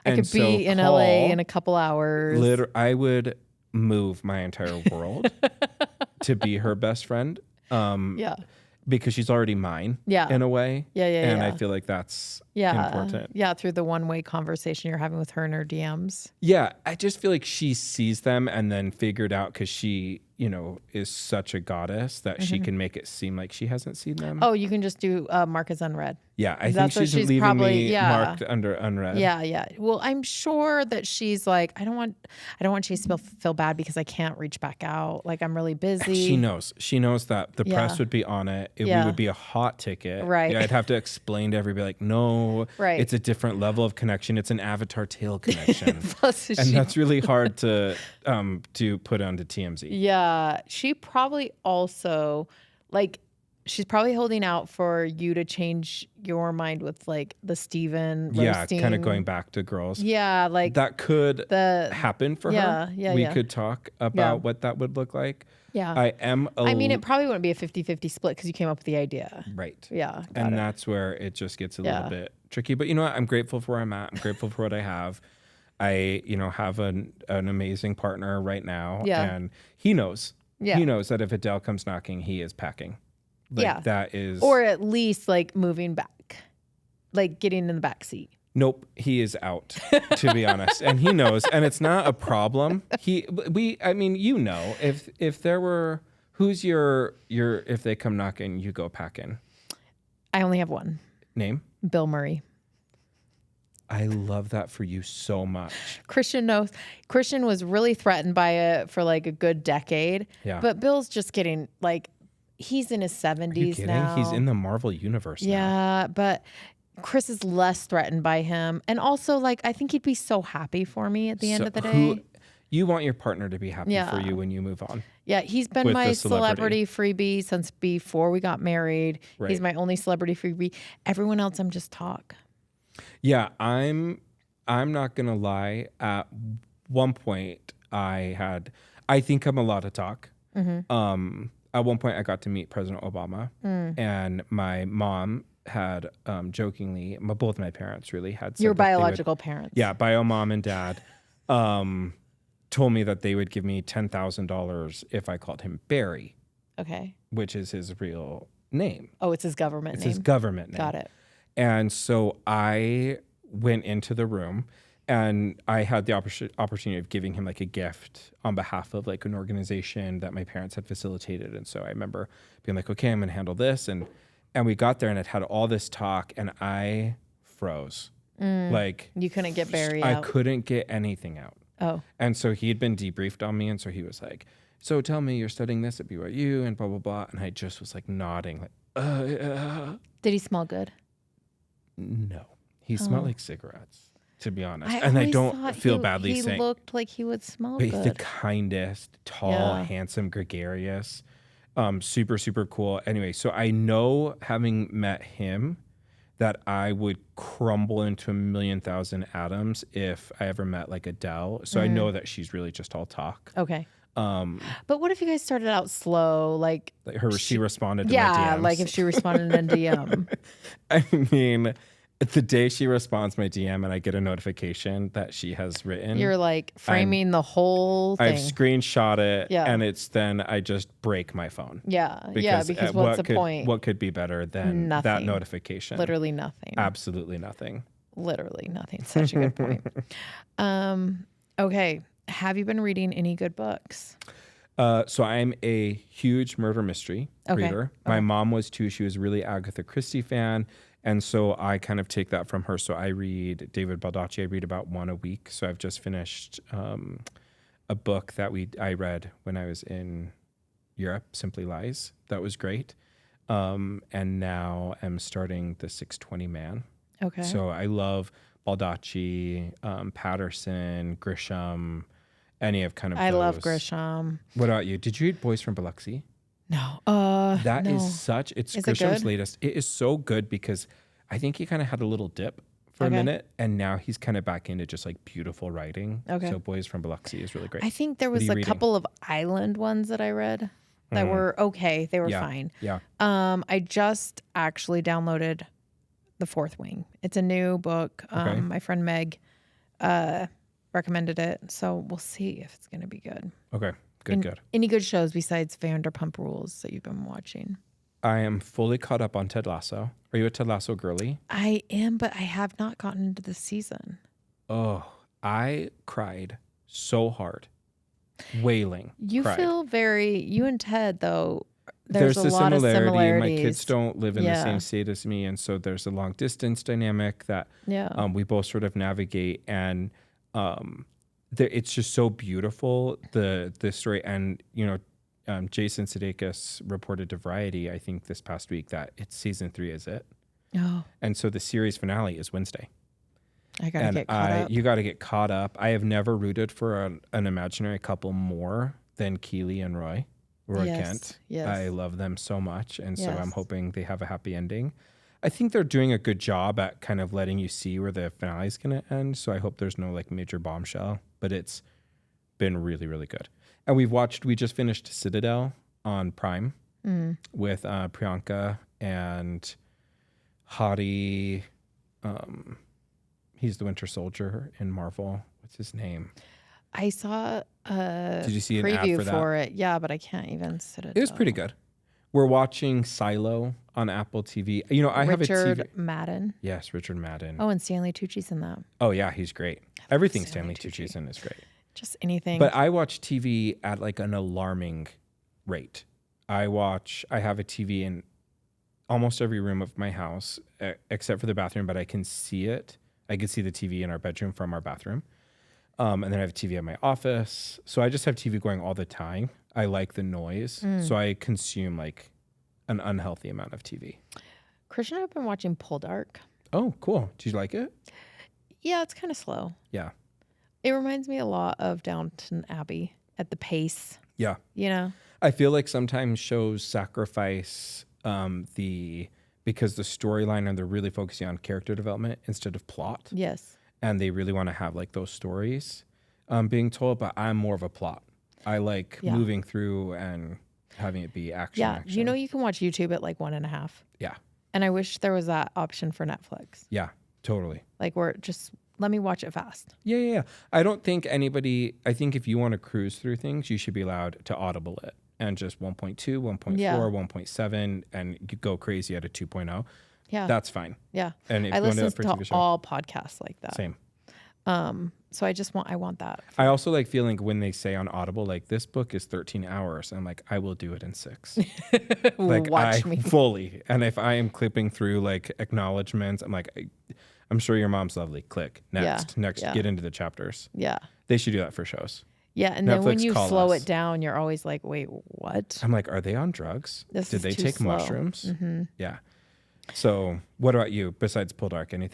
I could be in LA in a couple hours. I would move my entire world to be her best friend. Because she's already mine in a way. And I feel like that's important. Yeah, through the one-way conversation you're having with her in her DMs. Yeah, I just feel like she sees them and then figured out because she, is such a goddess that she can make it seem like she hasn't seen them. Oh, you can just do mark as unread. Yeah, I think she's leaving me marked under unread. Yeah. Well, I'm sure that she's like, I don't want Chase to feel bad because I can't reach back out. Like I'm really busy. She knows that the press would be on it. We would be a hot ticket. Right. I'd have to explain to everybody like, no, it's a different level of connection. It's an Avatar tail connection. And that's really hard to put onto TMZ. Yeah. She probably also she's probably holding out for you to change your mind with like the Steven roasting. Yeah, kind of going back to girls. Yeah, like that could happen for her. Yeah, we could talk about what that would look like. Yeah. I mean, it probably wouldn't be a 50-50 split because you came up with the idea. Right. Yeah. And that's where it just gets a little bit tricky. But you know what? I'm grateful for where I'm at. I'm grateful for what I have. I, have an amazing partner right now. Yeah. And he knows. Yeah. He knows that if Adele comes knocking, he is packing. Like, that is... Or at least, like, moving back. Like, getting in the back seat. Nope, he is out, to be honest. And he knows. And it's not a problem. If there were... Who's your... If they come knocking, you go packing? I only have one. Name? Bill Murray. I love that for you so much. Christian knows. Christian was really threatened by it for like a good decade. Yeah. But Bill's just getting like, he's in his 70s now. He's in the Marvel universe now. Yeah, but Chris is less threatened by him. And also, like, I think he'd be so happy for me at the end of the day. You want your partner to be happy for you when you move on. Yeah, he's been my celebrity freebie since before we got married. Right. He's my only celebrity freebie. Everyone else, I'm just talk. Yeah, I'm not gonna lie. At one point, I think I'm a lot of talk. Mm-hmm. At one point, I got to meet President Obama, and my mom had jokingly, both my parents really had. Your biological parents. Yeah, bio mom and dad. Told me that they would give me $10,000 if I called him Barry. Okay. Which is his real name. Oh, it's his government name. It's his government name. Got it. And so I went into the room and I had the opportunity of giving him like a gift on behalf of like an organization that my parents had facilitated. And so I remember being like, okay, I'm going to handle this. And we got there and it had all this talk and I froze. Like you couldn't get Barry out. I couldn't get anything out. Oh. And so he'd been debriefed on me. And so he was like, so tell me you're studying this at BYU and blah, blah, blah. And I just was like nodding like, Did he smell good? No. He smelled like cigarettes, to be honest. I don't feel badly saying. He looked like he would smell good. He's the kindest, tall, handsome, gregarious, super, super cool. Anyway, so I know having met him that I would crumble into 1,000,000 atoms if I ever met like Adele. So I know that she's really just all talk. Okay. But what if you guys started out slow, like she responded to my DMs? Yeah, like if she responded in a DM. I mean, the day she responds to my DM and I get a notification that she has written, you're like framing the whole thing. I've screenshot it, and it's then I just break my phone. Yeah, because what's the point? What could be better than that notification? Literally nothing. Absolutely nothing. Literally nothing. Such a good point. Okay. Have you been reading any good books? So I'm a huge murder mystery reader. My mom was too. She was a really Agatha Christie fan. And so I kind of take that from her. So I read David Baldacci. I read about one a week. So I've just finished a book that I read when I was in Europe, Simply Lies. That was great. And now I'm starting The 620 Man. Okay. So I love Baldacci, Petersen, Grisham, any of kind of I those. love Grisham. What about you? Did you read Boys from Biloxi? No. That no. is such, it's Grisham's latest. It is so good because I think he kind of had a little dip for a minute and now he's kind of back into just like beautiful writing. Okay. So Boys from Biloxi is really great. I think there was a couple of island ones that I read that were okay. They were fine. Yeah. I just actually downloaded The Fourth Wing. It's a new book. My friend Meg recommended it. So we'll see if it's going to be good. Okay. Good. Any good shows besides Vanderpump Rules that you've been watching? I am fully caught up on Ted Lasso. Are you a Ted Lasso girly? I am, but I have not gotten into the season. Oh, I cried so hard. Wailing. You and Ted, though, there's a lot of similarities. My kids don't live in the same state as me. And so there's a long distance dynamic that we both sort of navigate. And it's just so beautiful, the story. And, Jason Sudeikis reported to Variety, I think this past week, that it's season 3 is it. Oh. And so the series finale is Wednesday. I got to get caught up. You got to get caught up. I have never rooted for an imaginary couple more than Keely and Roy. Roy Kent. Yes. I love them so much. And so I'm hoping they have a happy ending. I think they're doing a good job at kind of letting you see where the finale is going to end. So I hope there's no like major bombshell, but it's been really, really good. And we just finished Citadel on Prime with Priyanka and Hadi. He's the Winter Soldier in Marvel. What's his name? I saw Did you see an preview ad for for it. Yeah, but I can't even sit it. It was pretty good. We're watching Silo on Apple TV. You know, I have a TV. Richard Madden. Yes, Richard Madden. Oh, and Stanley Tucci's in that. Oh yeah, he's great. Everything Stanley Tucci's in is great. Just anything. But I watch TV at like an alarming rate. I have a TV in almost every room of my house, except for the bathroom, but I can see it. I can see the TV in our bedroom from our bathroom. And then I have a TV at my office. So I just have TV going all the time. I like the noise. So I consume like an unhealthy amount of TV. Christian and I have been watching Poldark. Oh, cool. Did you like it? Yeah, it's kind of slow. Yeah. It reminds me a lot of Downton Abbey at the pace. Yeah. You know? I feel like sometimes shows sacrifice because the storyline and they're really focusing on character development instead of plot. Yes. And they really want to have like those stories being told, but I'm more of a plot. I like moving through and having it be action. Yeah. You know, you can watch YouTube at like 1.5. Yeah. And I wish there was that option for Netflix. Yeah, totally. Like where just let me watch it fast. Yeah. I don't think I think if you want to cruise through things, you should be allowed to audible it and just 1.2, 1.4, 1.7, and you go crazy at a 2.0. Yeah. That's fine. Yeah. And if I you want to do listen that for to TV show, all podcasts like that. Same. So I want that. I also like feeling when they say on Audible, like this book is 13 hours. I'm like, I will do it in 6. Like Watch me. Fully. And if I am clipping through like acknowledgements, I'm like, I'm sure your mom's lovely. Click. Next. Get into the chapters. Yeah. They should do that for shows. Yeah. And then when you slow it down, you're always like, wait, what? I'm like, are they on drugs? Did they take slow. mushrooms? Mm-hmm. Yeah. So what about you? Besides Poldark, any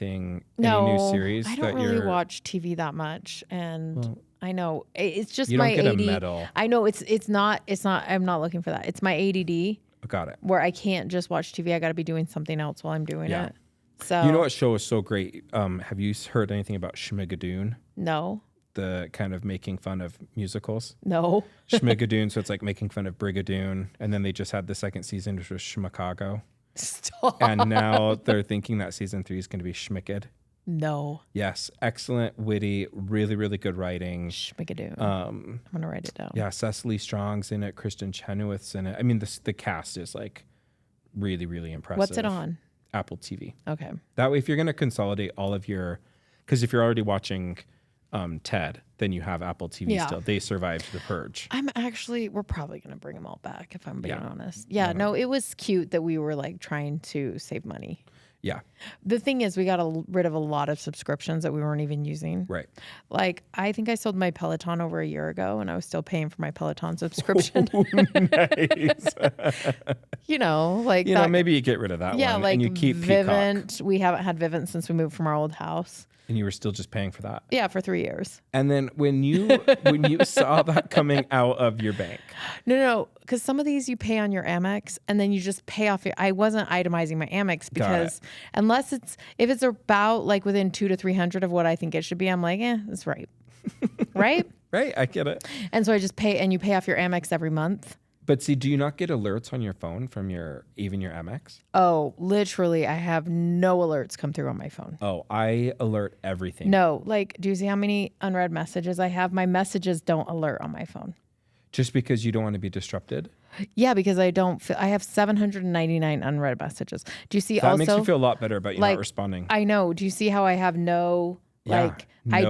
new series? I don't really watch TV that much. And I know it's just you my don't get AD. a medal. I know it's not, I'm not looking for that. It's my ADD. Got it. Where I can't just watch TV. I got to be doing something else while I'm doing it. So you know what show is so great? Have you heard anything about Schmigadoon? No. The kind of making fun of musicals? No. Schmigadoon, so it's like making fun of Brigadoon. And then they just had the second season, which was Schmicago. Stop. And now they're thinking that season 3 is going to be Schmicked. No. Yes. Excellent, witty, really, really good writing. Schmigadoon. I'm going to write it down. Yeah. Cecily Strong's in it. Kristen Chenoweth's in it. I mean, the cast is like really, really impressive. What's it on? Apple TV. Okay. That way, if you're going to consolidate all of because if you're already watching Ted, then you have Apple TV still. They survived the purge. We're probably going to bring them all back if I'm being honest. Yeah, no, it was cute that we were like trying to save money. Yeah. The thing is, we got rid of a lot of subscriptions that we weren't even using. Right. Like, I think I sold my Peloton over a year ago and I was still paying for my Peloton subscription. Nice. Maybe you get rid of that one and you keep Vivint. Peacock. We haven't had Vivint since we moved from our old house. And you were still just paying for that? Yeah, for 3 years. And then when you saw that coming out of your bank. No, because some of these you pay on your Amex and then you just pay off I wasn't itemizing my Amex because if it's about like within 200 to 300 of what I think it should be, I'm like, that's right. Right? Right, I get it. And so I just pay, and you pay off your Amex every month. But see, do you not get alerts on your phone from even your Amex? Oh, literally, I have no alerts come through on my phone. Oh, I alert everything. No, like, do you see how many unread messages I have? My messages don't alert on my phone. Just because you don't want to be disrupted? Yeah, because I have 799 unread messages. Do you see that makes you feel a lot better about you not responding. I know. Do you see how I have I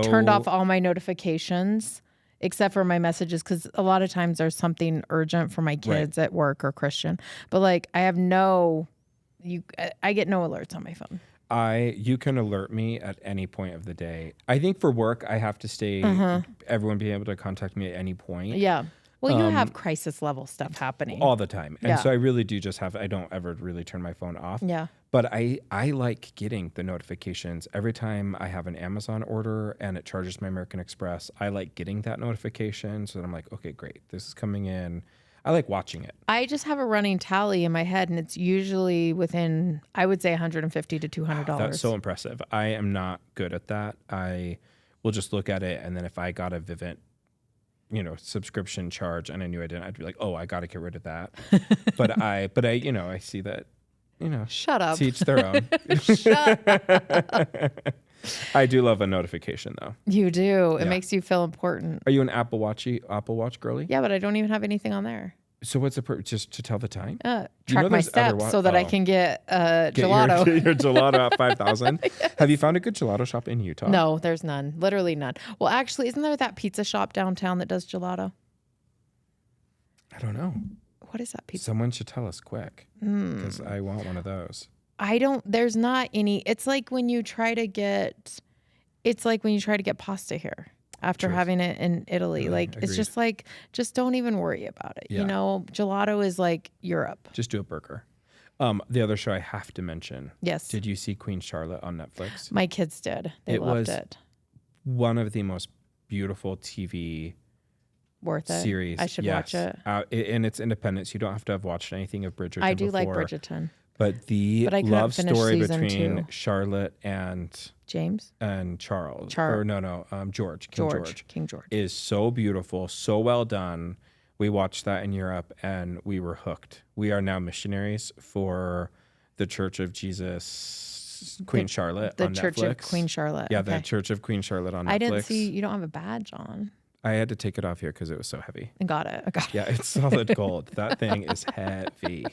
turned off all my notifications except for my messages, because a lot of times there's something urgent for my kids at work or Christian. But like I get no alerts on my phone. You can alert me at any point of the day. I think for work, I have to stay, everyone being able to contact me at any point. Yeah. Well, you have crisis level stuff happening all the time. And so I really do I don't ever really turn my phone off. Yeah. But I like getting the notifications every time I have an Amazon order and it charges my American Express. I like getting that notification so that I'm like, okay, great. This is coming in. I like watching it. I just have a running tally in my head, and it's usually within, I would say, $150 to $200. That's so impressive. I am not good at that. I will just look at it, and then if I got a Vivint, subscription charge, and I knew I didn't, I'd be like, oh, I got to get rid of that. but I, I see that, Shut up. To each their own. Shut up. I do love a notification though. You do. It makes you feel important. Are you an Apple Watch girly? Yeah, but I don't even have anything on there. So what's just to tell the time? Track my steps so that I can get gelato. Your gelato at 5,000. Yes. Have you found a good gelato shop in Utah? No, there's none. Literally none. Well, actually, isn't there that pizza shop downtown that does gelato? I don't know. What is that pizza? Someone should tell us quick because I want one of those. There's not any. It's like when you try to get pasta here. After having it in Italy. It's just just don't even worry about it. Yeah. Gelato is like Europe. Just do a burger. The other show I have to mention. Yes. Did you see Queen Charlotte on Netflix? My kids did. They loved it. One of the most beautiful TV worth it. Series. I should watch it. And it's independent, so you don't have to have watched anything of Bridgerton I do before. like Bridgerton. But the love story between 2. Charlotte and James and Charles, George, King George is so beautiful, so well done. We watched that in Europe and we were hooked. We are now missionaries for the Church of Jesus, Queen Charlotte on Netflix. The Church of Queen Charlotte. Yeah, okay. The Church of Queen Charlotte on Netflix. I didn't see, you don't have a badge on. I had to take it off here because it was so heavy. I got it. Yeah, it's solid gold. That thing is heavy.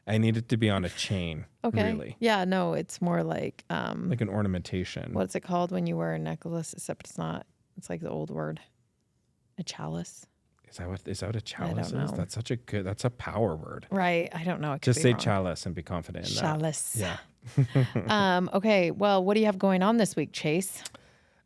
I need it to be on a chain. Okay. Really. Yeah, no, it's more like an ornamentation. What's it called when you wear a necklace? Except it's not. It's like the old word. A chalice. Is that what a chalice I don't is? know. That's a power word. Right. I don't know. It Just say wrong. chalice and be confident in chalice. that. Yeah. Okay. Well, what do you have going on this week, Chase?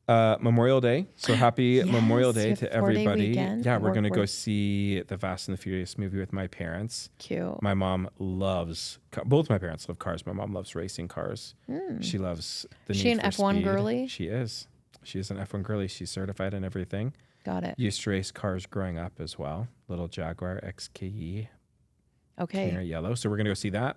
Memorial Day. So happy Memorial Day to 4-day everybody. weekend. Yeah, we're going to go see the Fast and the Furious movie with my parents. Cute. My mom loves, both my parents love cars. My mom loves racing cars. She loves the She Need an for F1 Speed. girly? She is. She is an F1 girly. She's certified in everything. Got it. Used to race cars growing up as well. Little Jaguar XKE. Okay. Canary yellow. So we're going to go see that.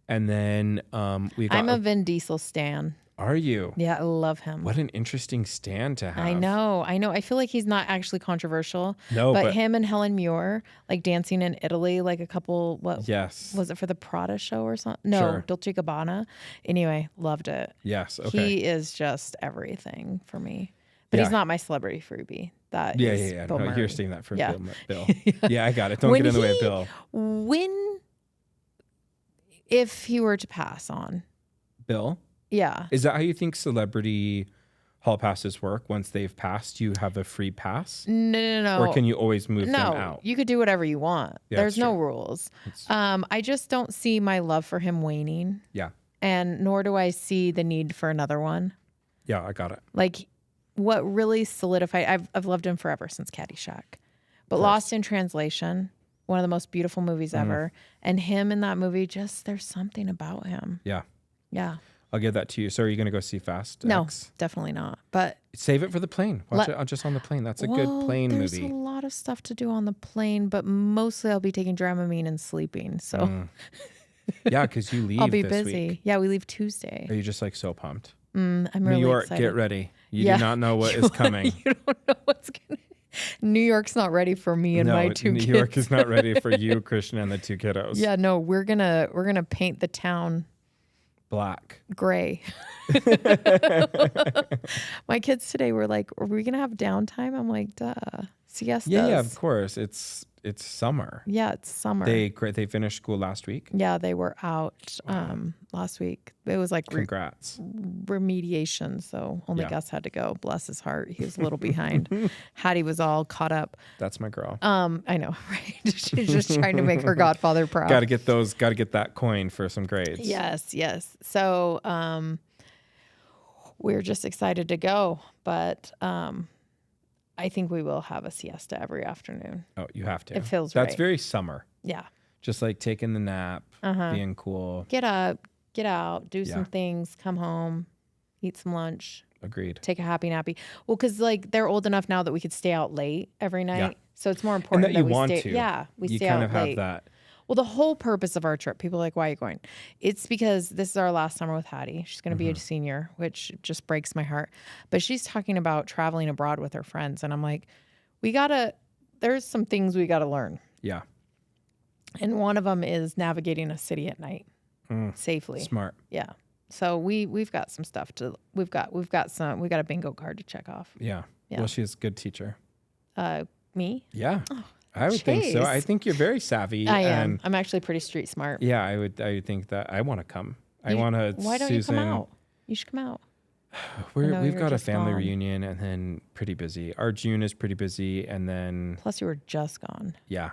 And then I'm a Vin Diesel stan. Are you? Yeah, I love him. What an interesting stand to have. I know. I feel like he's not actually controversial. No, but him and Helen Muir, like dancing in Italy, like a couple, yes. Was it for the Prada show or something? No, sure. Dolce & Gabbana. Anyway, loved it. Yes, okay. He is just everything for me. But he's not my celebrity freebie. That is yeah. Bill No, Murray. you're saying that for Yeah. Bill. Yeah, I got it. Don't get in the way of Bill. If he were to pass on. Bill? Yeah. Is that how you think celebrity hall passes work? Once they've passed, you have a free pass? No. Or can you always move them out? You could do whatever you want. Yeah, There's no rules. I just don't see my love for him waning. Yeah. And nor do I see the need for another one. Yeah, I got it. Like what really solidified, I've loved him forever since Caddyshack. But Lost in Translation, one of the most beautiful movies ever. And him in that movie, just there's something about him. Yeah. Yeah. I'll give that to you. So are you going to go see Fast No, X? definitely not. But save it for the plane. Watch it just on the plane. That's a good plane there's movie. There's a lot of stuff to do on the plane, but mostly I'll be taking Dramamine and sleeping. So yeah, because you leave I'll be this busy. week. Yeah, we leave Tuesday. Are you just like so pumped? I'm really New York, excited. get ready. You do not know what is coming. You don't know what's going to New York's not ready for me and my two kids. New York is not ready for you, Christian, and the two kiddos. Yeah, no, we're gonna paint the town black, gray. My kids today were like, "Are we gonna have downtime?" I'm like, "Duh, siestas." Yeah, of course. It's summer. Yeah, it's summer. They finished school last week. Yeah, they were out last week. It was like congrats remediation, so only Gus had to go. Bless his heart, he was a little behind. Hattie was all caught up. That's my girl. I know, right? She's just trying to make her godfather proud. Got to get that coin for some grades. Yes. So we're just excited to go, but I think we will have a siesta every afternoon. Oh, you have to. It feels That's right. very summer. Yeah. Just like taking the nap, being cool. Get up, get out, do some things, come home, eat some lunch. Agreed. Take a happy nappy. Well, because like they're old enough now that we could stay out late every night. Yeah. So it's more important and that you want stay, to. Yeah, we you stay kind out of have late. that. Well, the whole purpose of our trip, people are like, why are you going? It's because this is our last summer with Hattie. She's going to be a senior, which just breaks my heart. But she's talking about traveling abroad with her friends. And I'm like, there's some things we got to learn. Yeah. And one of them is navigating a city at night safely. Smart. Yeah. So we've got some stuff we got a bingo card to check off. Yeah. Well, she's a good teacher. Me? Yeah. Oh, I would think so. I think you're very savvy. I am. I'm actually pretty street smart. Yeah, I would think that I want to come. I want to. Why don't Susan, you come out? You should come out. We've got a family reunion and then pretty busy. Our June is pretty busy, and then plus you were just gone. Yeah,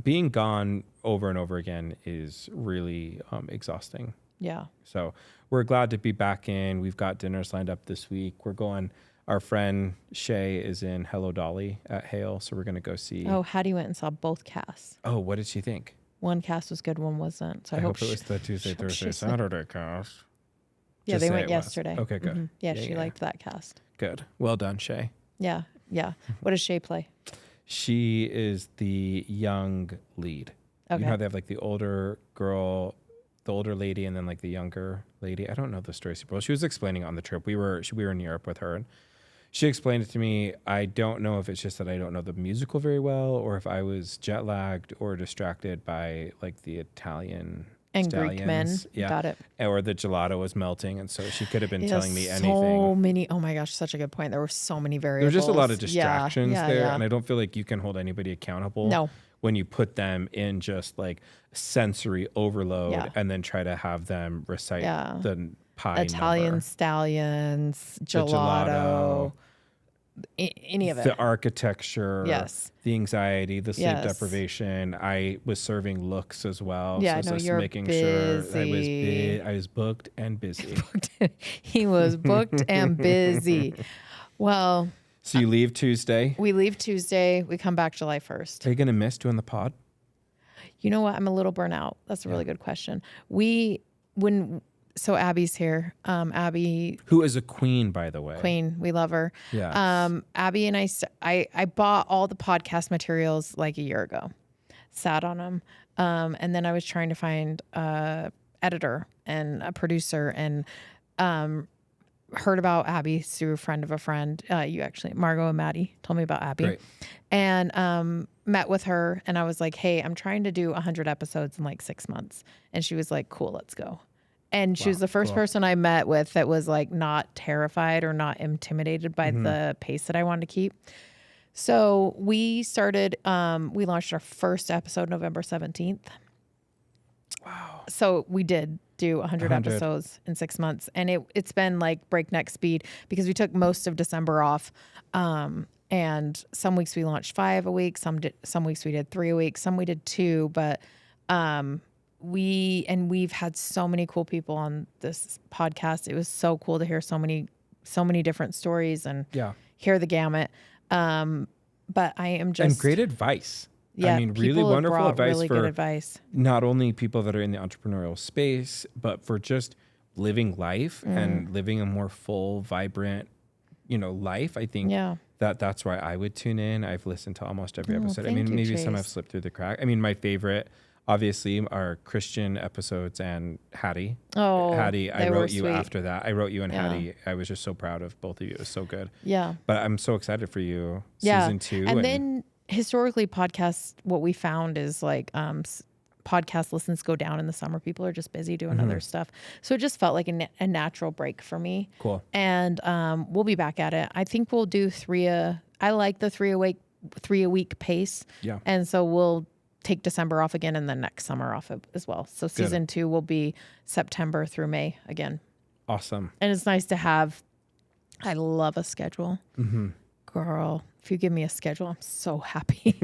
being gone over and over again is really exhausting. Yeah. So we're glad to be back in. We've got dinners lined up this week. We're going. Our friend Shay is in Hello Dolly at Hale, so we're going to go see. Oh, Hattie went and saw both casts. Oh, what did she think? One cast was good, one wasn't. So I hope it was the Tuesday, Thursday, Saturday cast. Yeah, they went yesterday. Okay, good. Mm-hmm. Yeah, she liked that cast. Good. Well done, Shay. Yeah. What does Shay play? She is the young lead. Okay. You know how they have like the older girl, the older lady, and then like the younger lady. I don't know the story super well. She was explaining on the trip. We were in Europe with her, and she explained it to me. I don't know if it's just that I don't know the musical very well, or if I was jet lagged or distracted by like the Italian and stallions. Greek men. Yeah. Got it. Or the gelato was melting, and so she could have been telling me anything. So many. Oh my gosh, such a good point. There were so many variables. There's just a lot of distractions there, and I don't feel like you can hold anybody accountable. No. When you put them in just like sensory overload and then try to have them recite the pie Italian number. Stallions, gelato. Any of it. The architecture, the anxiety, the sleep deprivation. I was serving looks as well. Yeah, so you're making busy. sure I was booked and busy. He was booked and busy. Well, so you leave Tuesday? We leave Tuesday. We come back July 1st. Are you going to miss doing the pod? You know what? I'm a little burnt out. That's a really good question. So Abby's here. Abby, who is a queen, by the way. Queen, we love her. Yeah. Abby and I bought all the podcast materials like a year ago. Sat on them, and then I was trying to find a editor and a producer, and heard about Abby through a friend of a friend. You actually, Margot and Maddie told me about Abby. Great. And met with her, and I was like, "Hey, I'm trying to do 100 episodes in like 6 months," and she was like, "Cool, let's go." And she was the first person I met with that was like not terrified or not intimidated by the pace that I wanted to keep. So we started, we launched our first episode November 17th. Wow. So we did do 100 episodes in 6 months. And it's been like breakneck speed because we took most of December off. And some weeks we launched 5 a week. Some weeks we did 3 a week. Some we did 2, but, we've had so many cool people on this podcast. It was so cool to hear so many different stories and hear the gamut. But I am just... And great advice. Yeah, I mean, really wonderful advice really for good advice. Not only people that are in the entrepreneurial space, but for just living life and living a more full, vibrant, life. I think that's why I would tune in. I've listened to almost every episode. I mean, maybe some have slipped through the crack. I mean, my favorite... Obviously, our Christian episodes and Hattie. Oh, Hattie, I wrote you sweet. After that. I wrote you and Hattie. I was just so proud of both of you. It was so good. Yeah. But I'm so excited for you. Season 2. And then historically podcasts, what we found is like podcast listens go down in the summer. People are just busy doing other stuff. So it just felt like a natural break for me. Cool. And we'll be back at it. I think we'll do 3 I like the 3 a week pace. Yeah. And so we'll take December off again and then next summer off as well. So season 2 will be September through May again. Awesome. And it's nice to have, I love a schedule. Girl, if you give me a schedule, I'm so happy.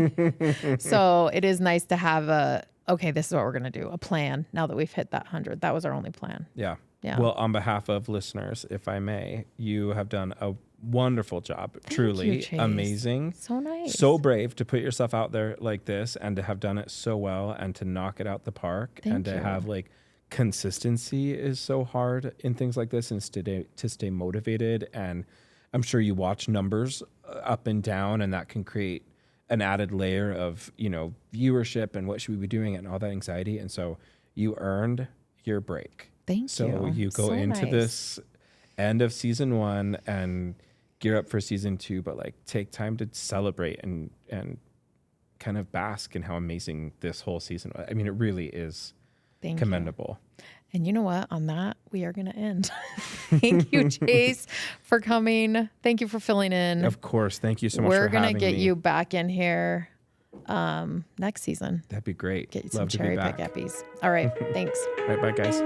So it is nice to have okay, this is what we're going to do, a plan now that we've hit that 100. That was our only plan. Yeah. Yeah. Well, on behalf of listeners, if I may, you have done a wonderful job. Thank Truly you, Chase. amazing. So nice. So brave to put yourself out there like this and to have done it so well and to knock it out the park. Thank to you. have like consistency is so hard in things like this, and to stay motivated. And I'm sure you watch numbers up and down, and that can create an added layer of, viewership and what should we be doing and all that anxiety. And so you earned your break. Thank you. So you go into this end of season 1 and gear up for season 2, but like take time to celebrate and kind of bask in how amazing this whole season was. I mean, it really is commendable. And you know what? On that, we are going to end. Thank you, Chase, for coming. Thank you for filling in. Of course. Thank you so much for having me. We're going to get you back in here next season. That'd be great. Get you some cherry pick eppies. All right. Thanks. All right. Bye, guys.